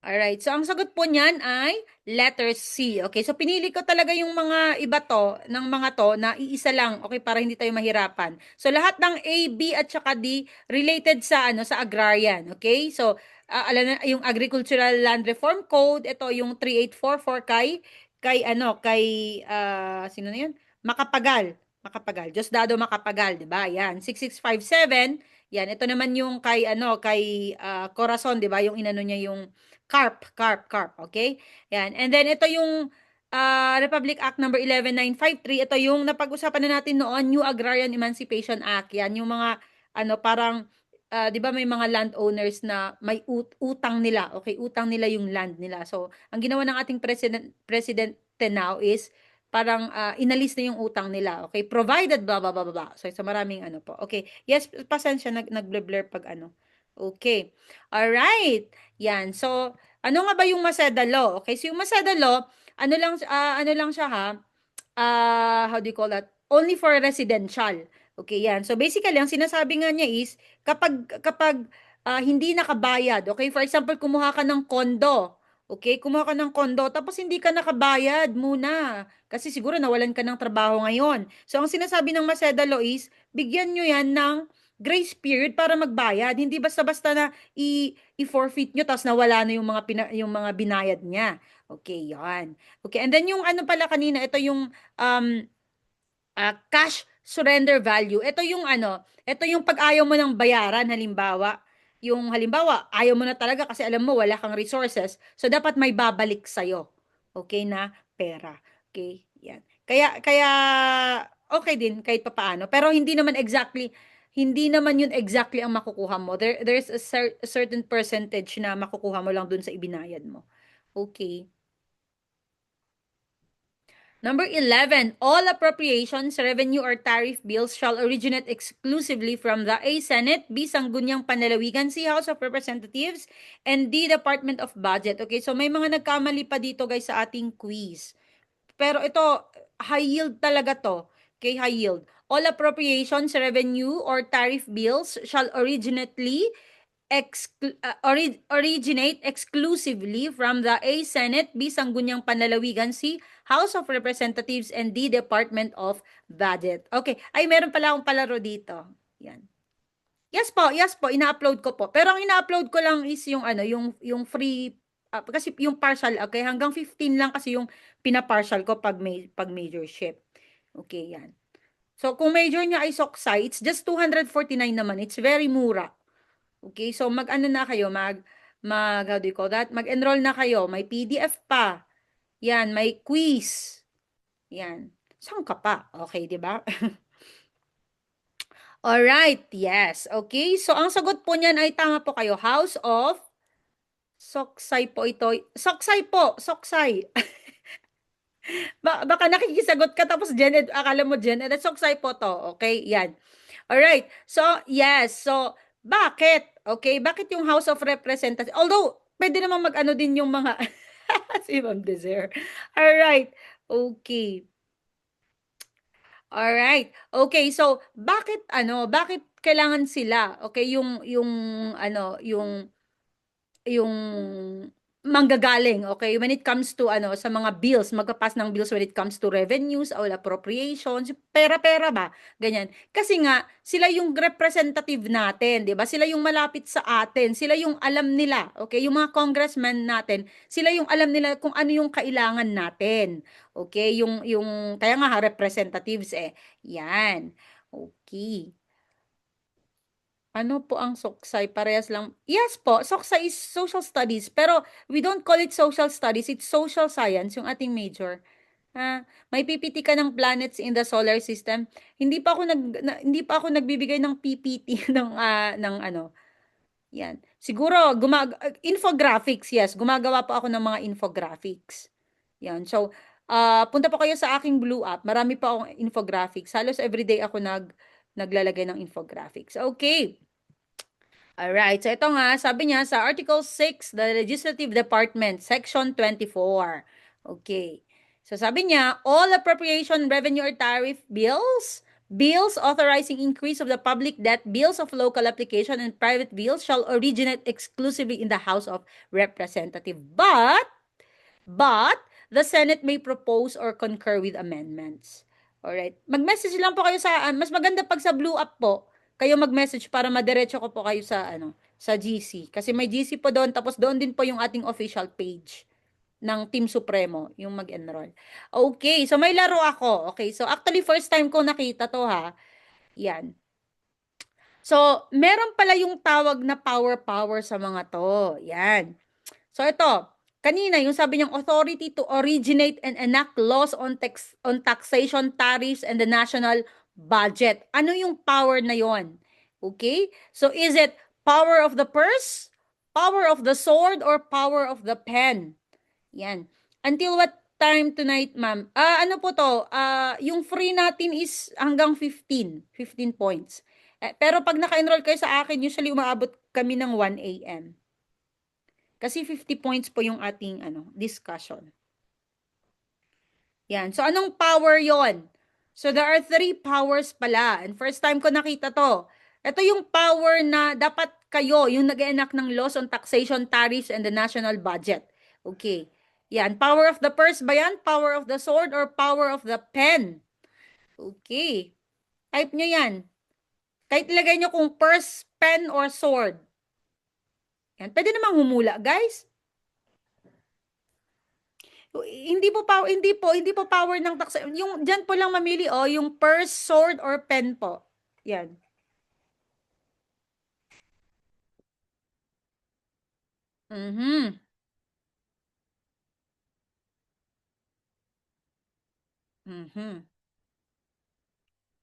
Alright. So, ang sagot po niyan ay letter C. Okay. So, pinili ko talaga yung mga iba to, ng mga to, na iisa lang. Okay. Para hindi tayo mahirapan. So, lahat ng A, B, at saka D, related sa, sa agrarian. Okay. So, alam na, yung Agricultural Land Reform Code, ito yung 3844 sino na yun? Makapagal. Diosdado Makapagal, di ba? Yan. 6657, yan. Ito naman yung kay Corazon, di ba? Yung inano niya yung Carp, okay? Yan. And then ito yung Republic Act number 11953, ito yung napag-usapan na natin noon, New Agrarian Emancipation Act. Yan yung mga parang 'di ba may mga landowners na may utang nila, okay? Utang nila yung land nila. So, ang ginawa ng ating presidente now is parang inalis na yung utang nila, okay? Provided blah blah blah blah. So, sa maraming po. Okay. Yes, pasensya nagble-blur pag Okay. All right. Yan. So, ano nga ba yung Maseda Law? Okay, so yung Maseda Law, ano lang siya ha, how do you call that? Only for residential. Okay, yan. So basically, ang sinasabi nga niya is kapag hindi nakabayad, okay? For example, kumuha ka ng kondo. Okay, kumuha ka ng kondo tapos hindi ka nakabayad muna kasi siguro nawalan ka ng trabaho ngayon. So ang sinasabi ng Maseda Law is bigyan nyo yan ng grace period para magbayad. Hindi basta-basta na i-forfeit nyo tapos nawala na yung mga binayad niya. Okay, yan. Okay, and then yung pala kanina, ito yung cash surrender value. Ito yung pag ayaw mo ng bayaran, halimbawa, ayaw mo na talaga kasi alam mo wala kang resources, so dapat may babalik sa'yo. Okay na pera. Okay, yan. Kaya okay din kahit papaano, pero hindi naman yun exactly ang makukuha mo. There's a certain percentage na makukuha mo lang dun sa ibinayad mo. Okay. Number 11, all appropriations, revenue, or tariff bills shall originate exclusively from the A. Senate, B. Sangguniang Panlalawigan, C. House of Representatives, and D. Department of Budget. Okay, so may mga nagkamali pa dito guys sa ating quiz. Pero ito, high yield talaga to. Okay, high yield. All appropriations, revenue, or tariff bills shall originate exclusively from the A. Senate, B. Sangguniang Panlalawigan, C. House of Representatives, and D. Department of Budget. Okay. Ay, meron pala akong palaro dito. Yan. Yes po, ina-upload ko po. Pero ang ina-upload ko lang is yung yung free kasi yung partial, okay, hanggang 15 lang kasi yung pina-partial ko pag majorship. Okay, yan. So kung major niya ay Soksai, it's just 249 naman. It's very mura. Okay, so mag-ano na kayo, how do you call that? Mag-enroll na kayo. May PDF pa. Yan, may quiz. Yan. Saan ka pa? Okay, di ba? Alright, yes. Okay, so ang sagot po niyan ay tama po kayo. House of Soksay po ito. Soksay po, Soksay. Baka nakikisagot ka tapos akala mo Gen Ed. Soksay po to. Okay, yan. Alright, so yes. So, bakit? Okay, bakit yung House of Representatives? Although, pwede naman mag-ano din yung mga si Ma'am Desire. Alright, okay. Alright. Okay, so bakit kailangan sila? Okay, yung manggagaling, okay? When it comes to sa mga bills, magpapas ng bills when it comes to revenues or appropriations, pera-pera ba? Ganyan. Kasi nga, sila yung representative natin, 'di ba? Sila yung malapit sa atin, sila yung alam nila, okay? Yung mga congressmen natin, sila yung alam nila kung ano yung kailangan natin. Okay? Yung kaya nga representatives eh. Yan. Okay. Ano po ang Soksay? Parehas lang. Yes po, Soksay is social studies. Pero we don't call it social studies. It's social science, yung ating major. May PPT ka ng planets in the solar system. Hindi pa ako nagbibigay ng PPT ng. Yan. Siguro infographics, yes. Gumagawa pa ako ng mga infographics. Yan. So, punta po kayo sa aking Blue App. Marami pa akong infographics. Halos everyday ako naglalagay ng infographics. Okay. Alright, so ito nga, sabi niya sa Article 6, the Legislative Department, Section 24. Okay. So sabi niya, all appropriation, revenue, or tariff bills, bills authorizing increase of the public debt, bills of local application, and private bills shall originate exclusively in the House of Representatives. But the Senate may propose or concur with amendments. Alright. Mag-message lang po kayo mas maganda pag sa Blue App po, kayo mag-message para madiretso ko po kayo sa GC. Kasi may GC po doon, tapos doon din po yung ating official page ng Team Supremo, yung mag-enroll. Okay, so may laro ako. Okay, so actually first time ko nakita to ha. Yan. So, meron pala yung tawag na power sa mga to. Yan. So ito, kanina yung sabi niyang authority to originate and enact laws on taxation, tariffs, and the national budget. Ano yung power na yon? Okay? So is it power of the purse, power of the sword, or power of the pen? Yan. Until what time tonight, ma'am? Ano po to? Yung free natin is hanggang 15 points. Pero pag naka-enroll kayo sa akin, usually umaabot kami ng 1 a.m. Kasi 50 points po yung ating discussion. Yan. So, anong power yon? So, there are 3 powers pala. And first time ko nakita to. Ito yung power na dapat kayo, yung nag-enact ng laws on taxation, tariffs, and the national budget. Okay. Yan. Power of the purse ba yan? Power of the sword or power of the pen? Okay. Type nyo yan. Kahit ilagay nyo kung purse, pen, or sword. Yan. Pwede namang humula, guys. Hindi po power ng tax. Yung diyan po lang mamili yung purse, sword, or pen po. Yan. Mhm. Mhm.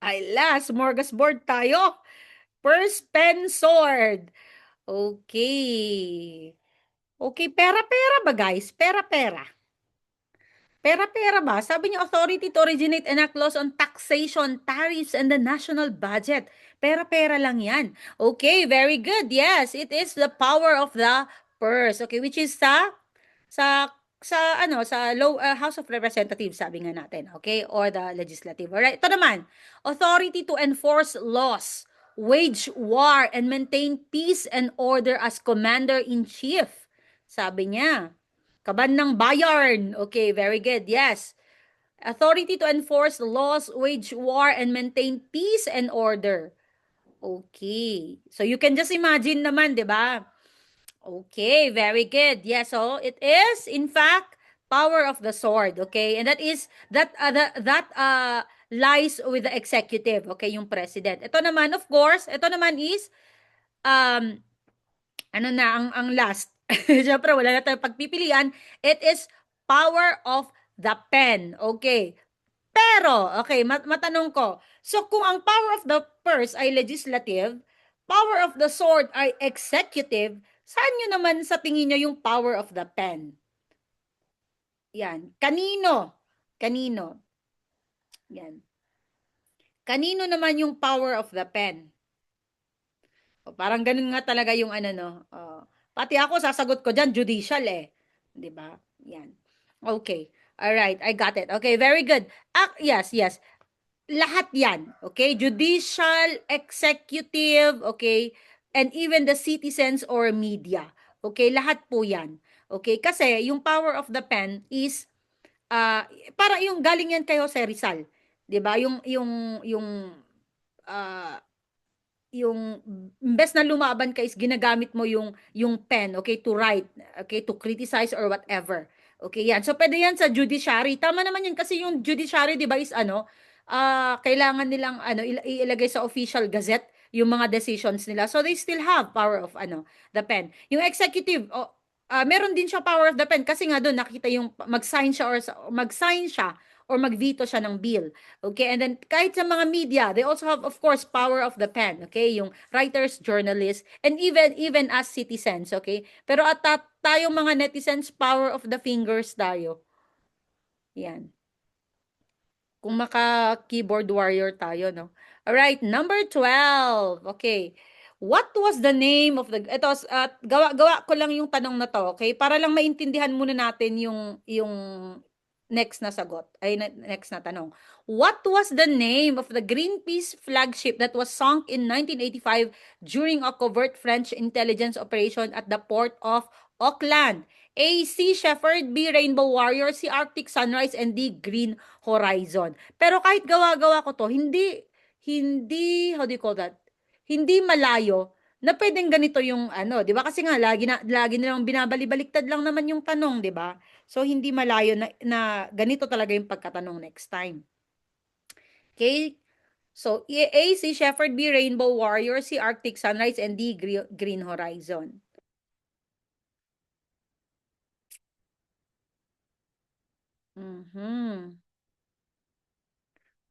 Ay la, smorgasbord tayo. Purse, pen, sword. Okay. Okay, pera-pera ba guys? Pera-pera. Pera-pera ba? Sabi niya, authority to originate and enact laws on taxation, tariffs, and the national budget. Pera-pera lang yan. Okay, very good. Yes, it is the power of the purse. Okay, which is sa sa House of Representatives, sabi nga natin. Okay, or the legislative. Alright, ito naman. Authority to enforce laws, wage war, and maintain peace and order as commander-in-chief. Sabi niya. Kaban ng bayan. Okay, very good. Yes. Authority to enforce laws, wage war, and maintain peace and order. Okay. So you can just imagine naman, di ba? Okay, very good. Yes, so it is in fact power of the sword, okay? And that lies with the executive, okay, yung president. Ito naman, of course, ito naman is um ang last. Siyempre, wala na tayong pagpipilian. It is power of the pen. Okay. Pero, okay, matanong ko. So, kung ang power of the purse ay legislative, power of the sword ay executive, saan nyo naman sa tingin nyo yung power of the pen? Yan. Kanino? Kanino? Yan. Kanino naman yung power of the pen? O, parang ganun nga talaga yung pati ako sasagot ko diyan judicial 'Di ba? Yan. Okay. All right, I got it. Okay, very good. Yes, yes. Lahat 'yan. Okay? Judicial, executive, okay? And even the citizens or media. Okay, lahat po 'yan. Okay? Kasi yung power of the pen is ah para yung galing yan kay Jose Rizal, 'di ba? Ah, yung imbes na lumaban ka is ginagamit mo yung pen, okay, to write, okay, to criticize or whatever. Okay, yan. So pwede yan sa judiciary. Tama naman yan kasi yung judiciary, 'di ba, is ano, kailangan nilang ano ilagay sa official gazette yung mga decisions nila. So they still have power of ano, the pen. Yung executive, meron din siya power of the pen kasi nga doon nakita yung mag-sign siya or mag-veto siya ng bill. Okay, and then kahit sa mga media, they also have, of course, power of the pen. Okay, yung writers, journalists, and even as citizens. Okay, pero at tayong mga netizens, power of the fingers tayo. Yan. Kung maka-keyboard warrior tayo, no? Alright, number 12. Okay. What was the name of the ito gawa ko lang yung tanong na to, okay? Para lang maintindihan muna natin yung next na sagot ay next na tanong. What was the name of the Greenpeace flagship that was sunk in 1985 during a covert French intelligence operation at the port of Auckland? A. Sea Shepherd, B. Rainbow Warrior, C. Arctic Sunrise, and D. Green Horizon. Pero kahit gawa-gawa ko to, hindi, how do you call that? Hindi malayo na pwedeng ganito yung ano, 'di ba? Kasi nga lagi nilang binabalik-baliktad lang naman yung tanong, 'di ba? So hindi malayo na ganito talaga yung pagkatanong next time. Okay? So A, si Shepherd, B, Rainbow Warrior, C, Arctic Sunrise, and D, Green Horizon. Mhm.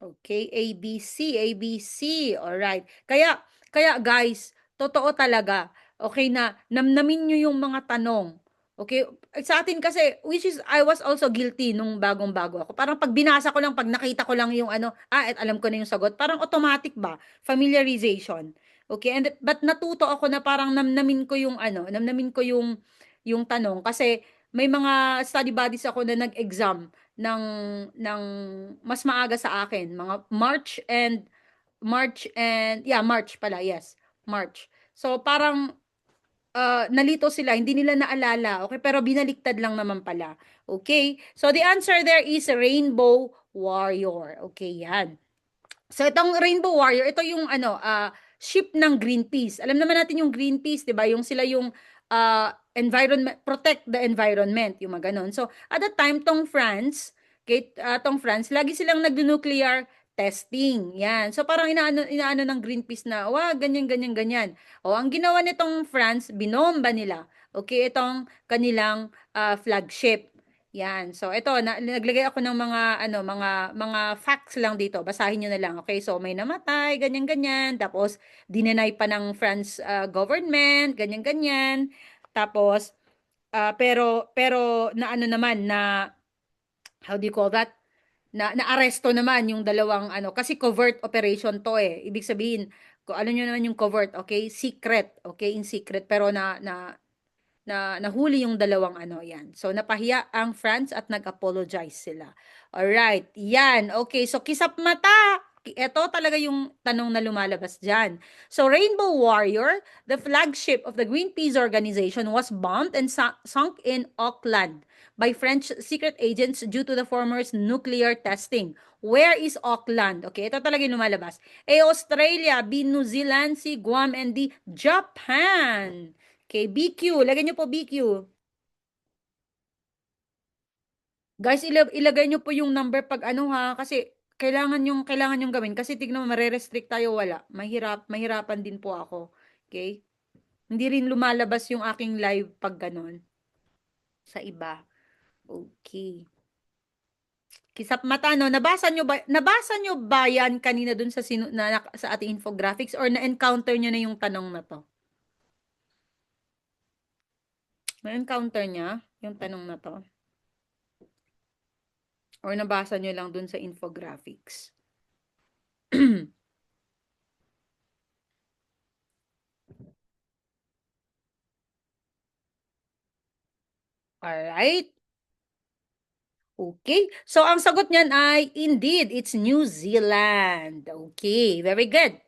Okay, ABC, ABC. Alright. Kaya guys, totoo talaga. Okay na, namnamin nyo yung mga tanong. Okay, sa atin kasi, which is, I was also guilty nung bagong-bago ako. Parang pag binasa ko lang, pag nakita ko lang yung ano, at alam ko na yung sagot, parang automatic ba? Familiarization. Okay, but natuto ako na parang namnamin ko yung ano, namnamin ko yung tanong. Kasi may mga study buddies ako na nag-exam ng ng mas maaga sa akin, mga March and yeah, March pala, yes, March. So parang nalito sila, hindi nila naalala. Okay, pero binaliktad lang naman pala. Okay? So the answer there is Rainbow Warrior. Okay, yan. So itong Rainbow Warrior, ito yung ano, ship ng Greenpeace. Alam naman natin yung Greenpeace, 'di ba? Yung sila yung environment, protect the environment, yung mga ganun. So at that time tong France, lagi silang nag-nuclear testing. Yan. So parang inaano ng Greenpeace na, "Wa, ganyan ganyan ganyan." O ang ginawa nitong France, binomba nila. Okay, itong kanilang flagship. Yan. So ito naglagay ako ng mga ano, mga facts lang dito. Basahin niyo na lang. Okay? So may namatay, ganyan ganyan. Tapos dinenay pa ng France government, ganyan ganyan. Tapos pero na ano naman na how do you call that? Na-aresto naman yung dalawang ano kasi covert operation to eh. Ibig sabihin, kung ano nyo naman yung covert, okay? Secret, okay? In secret pero na nahuli yung dalawang ano yan. So napahiya ang France at nag-apologize sila. Alright, yan. Okay, so kisap mata. Ito talaga yung tanong na lumalabas dyan. So Rainbow Warrior, the flagship of the Greenpeace organization, was bombed and sunk in Auckland by French secret agents due to the former's nuclear testing. Where is Auckland? Okay, ito talaga yung lumalabas. A. Australia, B. New Zealand, C. Guam, and D. Japan. Okay, BQ. Lagay nyo po BQ. Guys, ilagay nyo po yung number pag ano ha, kasi kailangan yung gawin. Kasi tignan mo, mare-restrict tayo, wala. Mahirapan din po ako. Okay? Hindi rin lumalabas yung aking live pag ganon sa iba. Okay. Kisap mata, no? Nabasa nyo ba yan kanina dun sa ating infographics or na-encounter nyo na yung tanong na to? Na-encounter niya yung tanong na to? Or nabasa nyo lang dun sa infographics? Alright. Okay. So, ang sagot niyan ay, indeed, it's New Zealand. Okay. Very good.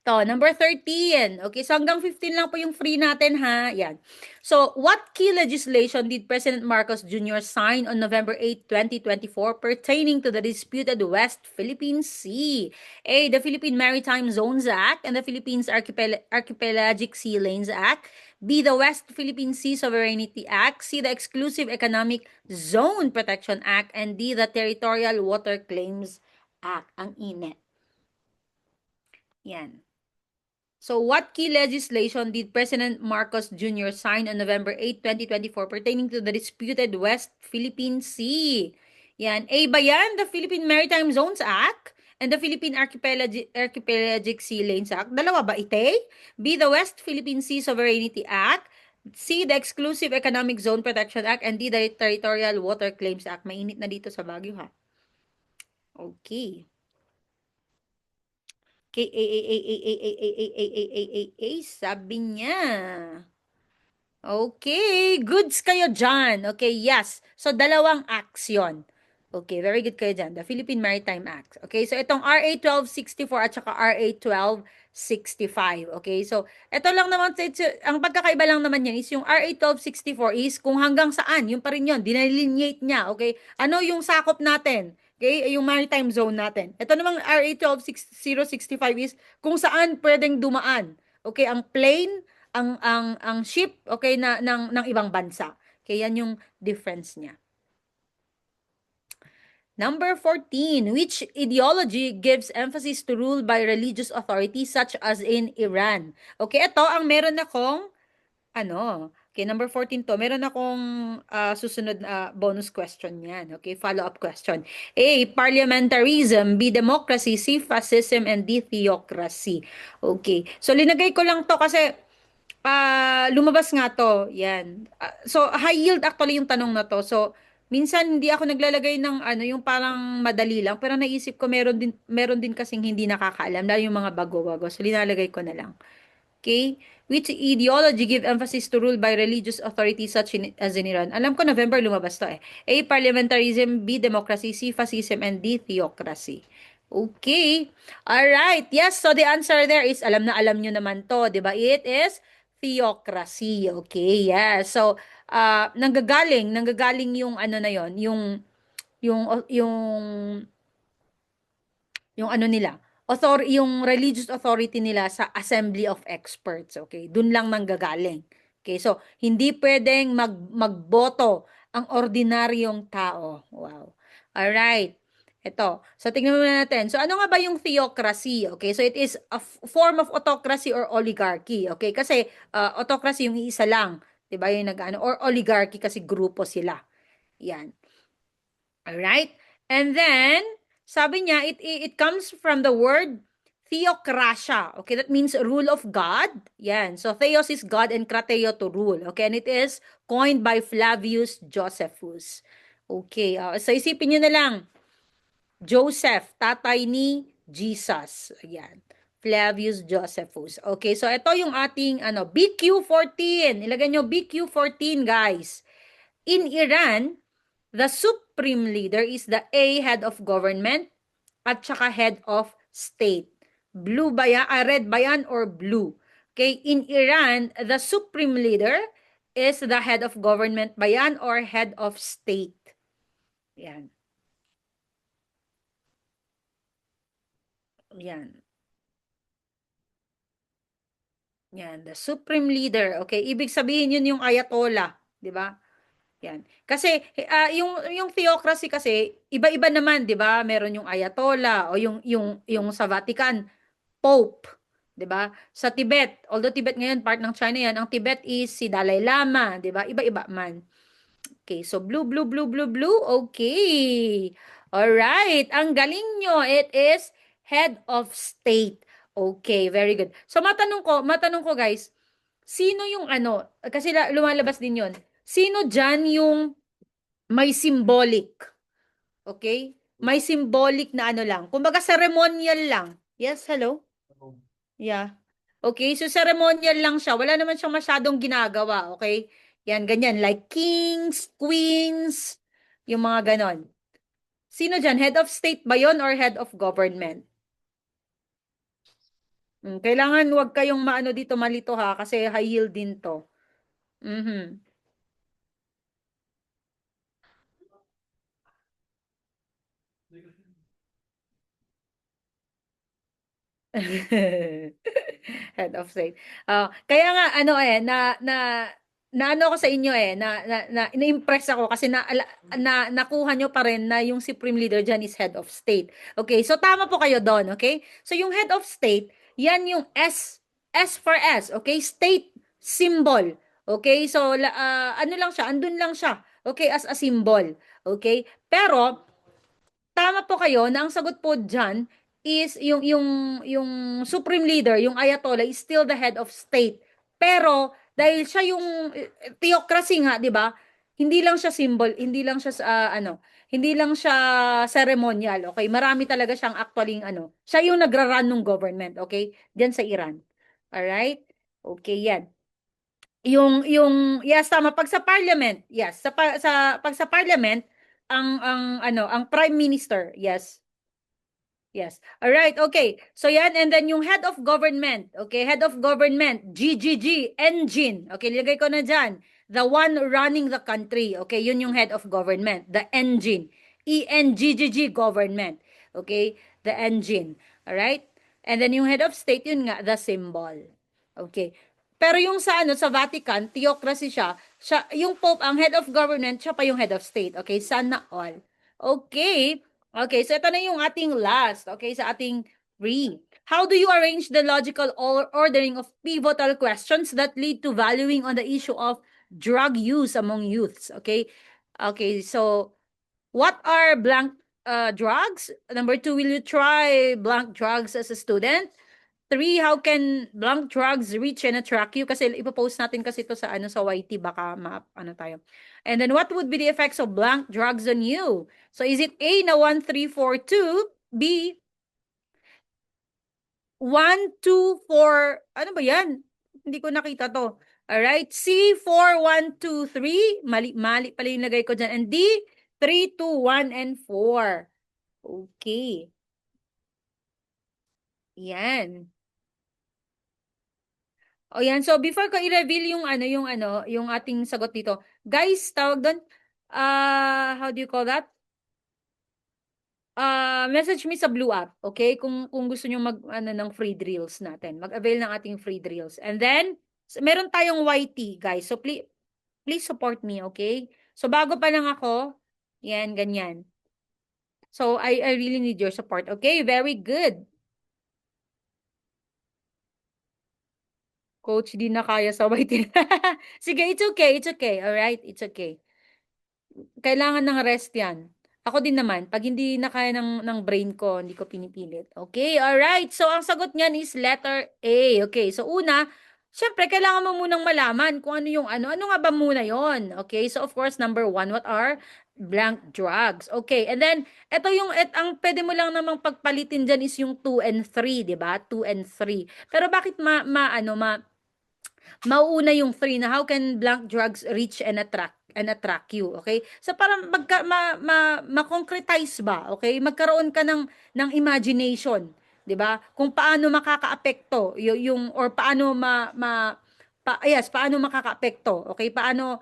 To, number 13. Okay, so hanggang 15 lang po yung free natin, ha? Yan. So, what key legislation did President Marcos Jr. sign on November 8, 2024 pertaining to the disputed West Philippine Sea? A, the Philippine Maritime Zones Act and the Philippines Archipelagic Sea Lanes Act. B, the West Philippine Sea Sovereignty Act. C, the Exclusive Economic Zone Protection Act. And D, the Territorial Water Claims Act. Ang init. Yan. So, what key legislation did President Marcos Jr. sign on November 8, 2024 pertaining to the disputed West Philippine Sea? Yan. A ba yan? The Philippine Maritime Zones Act and the Philippine Archipelagic Sea Lanes Act. Dalawa ba ite? B, the West Philippine Sea Sovereignty Act. C, the Exclusive Economic Zone Protection Act. And D, the Territorial Water Claims Act. Mainit na dito sa Baguio, ha? Okay. Sabi niya. Okay, goods kayo dyan. Okay, yes. So, dalawang acts yun. Okay, very good kayo dyan. The Philippine Maritime Act. Okay, so itong RA 1264 at saka RA 1265. Okay, so ito lang naman, ang pagkakaiba lang naman yan is yung RA 1264 is kung hanggang saan, yun pa rin yun, dinelineate niya. Okay, ano yung sakop natin? Okay, yung maritime zone natin. Ito namang RA 12065 is kung saan pwedeng dumaan. Okay, ang plane, ang ship, okay, ng ibang bansa. Okay, yan yung difference niya. Number 14, which ideology gives emphasis to rule by religious authorities such as in Iran? Okay, ito ang meron akong okay, number 14 to. Meron akong susunod na bonus question yan. Okay, follow-up question. A, parliamentarism. B, democracy. C, fascism. And D, theocracy. Okay, so linagay ko lang to kasi lumabas nga to. Yan. So, high yield actually yung tanong na to. So, minsan hindi ako naglalagay ng yung parang madali lang. Pero naisip ko meron din kasing hindi nakakaalam. Lalo yung mga bago-bago. So, linalagay ko na lang. Okay? Which ideology give emphasis to rule by religious authorities as in Iran? Alam ko November lumabas to eh. A, parliamentarism. B, democracy. C, fascism. And D, theocracy. Okay. Alright. Yes, so the answer there is, alam na alam nyo naman to. Diba? It is theocracy. Okay, yes. So, nanggagaling yung na yon, yung nila, yung religious authority nila sa Assembly of Experts, okay? Dun lang nanggagaling. Okay, so hindi pwedeng magboto ang ordinaryong tao. Wow. All right. Ito. So tingnan muna natin. So ano nga ba yung theocracy? Okay, so it is a form of autocracy or oligarchy. Okay, kasi autocracy yung iisa lang, 'di ba? Yung or oligarchy kasi grupo sila. Yan. All right? And then sabi niya, it comes from the word theokrasia. Okay, that means rule of God. Yan. So, theos is God and krateo to rule. Okay, and it is coined by Flavius Josephus. Okay, so isipin niyo na lang. Joseph, tatay ni Jesus. Ayan. Flavius Josephus. Okay, so ito yung ating BQ14. Ilagay nyo BQ14, guys. In Iran, the supreme leader is the A, head of government, at saka head of state. Blue ba yan? Red ba yan or blue? Okay, in Iran, the supreme leader is the head of government ba yan or head of state? Yan. Yan. Yan, the supreme leader. Okay, ibig sabihin yun yung ayatollah, 'di ba? Yan. Kasi yung theocracy kasi iba-iba naman, 'di ba? Meron yung ayatollah o yung sa Vatican, Pope, 'di ba? Sa Tibet, although Tibet ngayon part ng China 'yan, ang Tibet is si Dalai Lama, 'di ba? Iba-iba man. Okay, so blue, blue, blue, blue, blue. Okay. All right. Ang galing nyo. It is head of state. Okay, very good. So matanong ko guys, sino yung kasi lumalabas din 'yon. Sino diyan yung may symbolic? Okay? May symbolic na lang. Kumbaga ceremonial lang. Yes, hello? Yeah. Okay, so ceremonial lang siya. Wala naman siyang masyadong ginagawa, okay? Yan, ganyan. Like kings, queens, yung mga ganon. Sino dyan? Head of state ba yon or head of government? Kailangan wag kayong maano dito malito ha kasi high yield din to. Mhm. Head of state. Kaya nga ano na ano ako sa inyo na-impress ako kasi nakuha nyo pa rin na yung supreme leader dyan is head of state. Okay, so tama po kayo doon, okay? So yung head of state, yan yung S, okay? State symbol. Okay, so ano lang siya, andun lang siya. Okay, as a symbol. Okay? Pero tama po kayo na ang sagot po diyan is yung supreme leader, yung ayatollah is still the head of state. Pero dahil siya yung theocracy nga, 'di ba? Hindi lang siya symbol, hindi lang siya hindi lang siya ceremonial, okay? Marami talaga siyang actually siya yung nagra-run ng government, okay? Diyan sa Iran. All right? Okay, yan. Yes, tama pag sa parliament. Yes, pag sa parliament ang prime minister. Yes. Yes. All right. Okay. So yan and then yung head of government. Okay, head of government, GGG, engine. Okay, lagay ko na diyan. The one running the country. Okay, yun yung head of government, the engine. ENGGG government. Okay? The engine. All right? And then yung head of state yun nga the symbol. Okay. Pero yung sa Vatican, theocracy siya yung Pope ang head of government, siya pa yung head of state. Okay, sana all. Okay. Okay, so ito na yung ating last, okay, sa ating re. How do you arrange the logical ordering of pivotal questions that lead to valuing on the issue of drug use among youths? Okay, okay, so what are blank drugs? Number two, will you try blank drugs as a student? Three, how can blank drugs reach and attract you? Kasi ipopost natin kasi ito sa sa YT, baka tayo. And then what would be the effects of blank drugs on you? So is it A na 1, 3, 4, 2, B 1, 2, 4, ano ba yan? Hindi ko nakita to. Alright, C 4, 1, 2, 3, mali pala yung lagay ko dyan. And D 3, 2, 1, and 4. Okay. Yan. O yan, so before ko i-reveal yung ating sagot dito, guys, tawag doon, how do you call that? Message me sa Blue App, okay? Kung gusto niyo ng free drills natin, mag-avail ng ating free drills. And then, meron tayong YT, guys. So please support me, okay? So bago pa lang ako, yan, ganyan. So I really need your support, okay? Very good. Coach, di na kaya sa YT. Sige, it's okay, it's okay. All right, it's okay. Kailangan ng rest yan. Ako din naman, pag hindi na kaya ng brain ko, hindi ko pinipilit. Okay, alright. So, ang sagot niyan is letter A. Okay, so una, syempre, kailangan mo munang malaman kung ano yung ano. Ano nga ba muna yon? Okay, so of course, number one, what are blank drugs? Okay, and then, ang pwede mo lang namang pagpalitin dyan is yung 2 and 3, di ba? 2 and 3. Pero bakit mauuna yung three na how can blank drugs reach and attract you, okay? So para ma-concretize ba, okay? Magkaroon ka ng imagination, 'di ba? Kung paano makakaapekto yung or paano paano makakaapekto, okay? Paano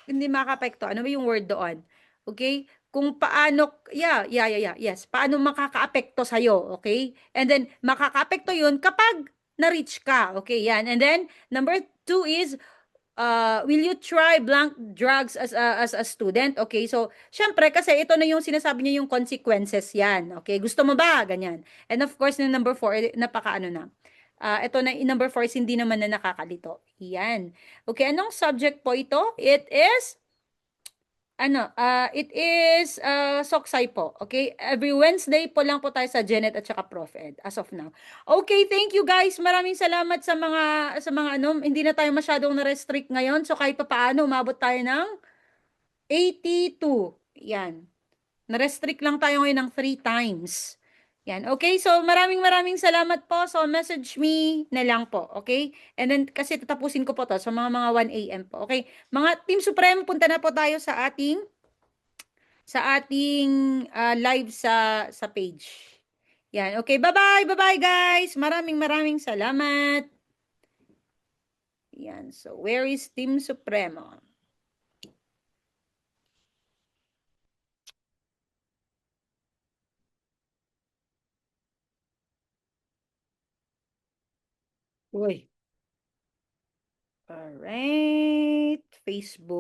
hindi makakaapekto? Ano ba yung word doon? Okay? Kung paano, yes, paano makakaapekto sa'yo, okay? And then, makakaapekto yun kapag na-reach ka. Okay, yan. And then, number two is, will you try blank drugs as a student? Okay, so, syempre, kasi ito na yung sinasabi niya yung consequences yan. Okay, gusto mo ba? Ganyan. And of course, yung number four, napaka na. Ito na, number four is hindi naman na nakakalito. Yan. Okay, anong subject po ito? It is it is Soksay po. Okay? Every Wednesday po lang po tayo sa Janet at saka Prof Ed as of now. Okay, thank you guys. Maraming salamat sa mga hindi na tayo masyadong na-restrict ngayon. So kahit pa paano umabot tayo ng 82. Yan. Na-restrict lang tayo ngayon ng 3 times. Yan. Okay, so maraming salamat po. So message me na lang po, okay? And then kasi tatapusin ko po to sa mga 1 AM po. Okay? Mga Team Supreme, punta na po tayo sa ating live sa page. Yan. Okay, bye-bye. Bye-bye, guys. Maraming salamat. Yan. So, where is Team Supremo? Uy. Alright. Facebook.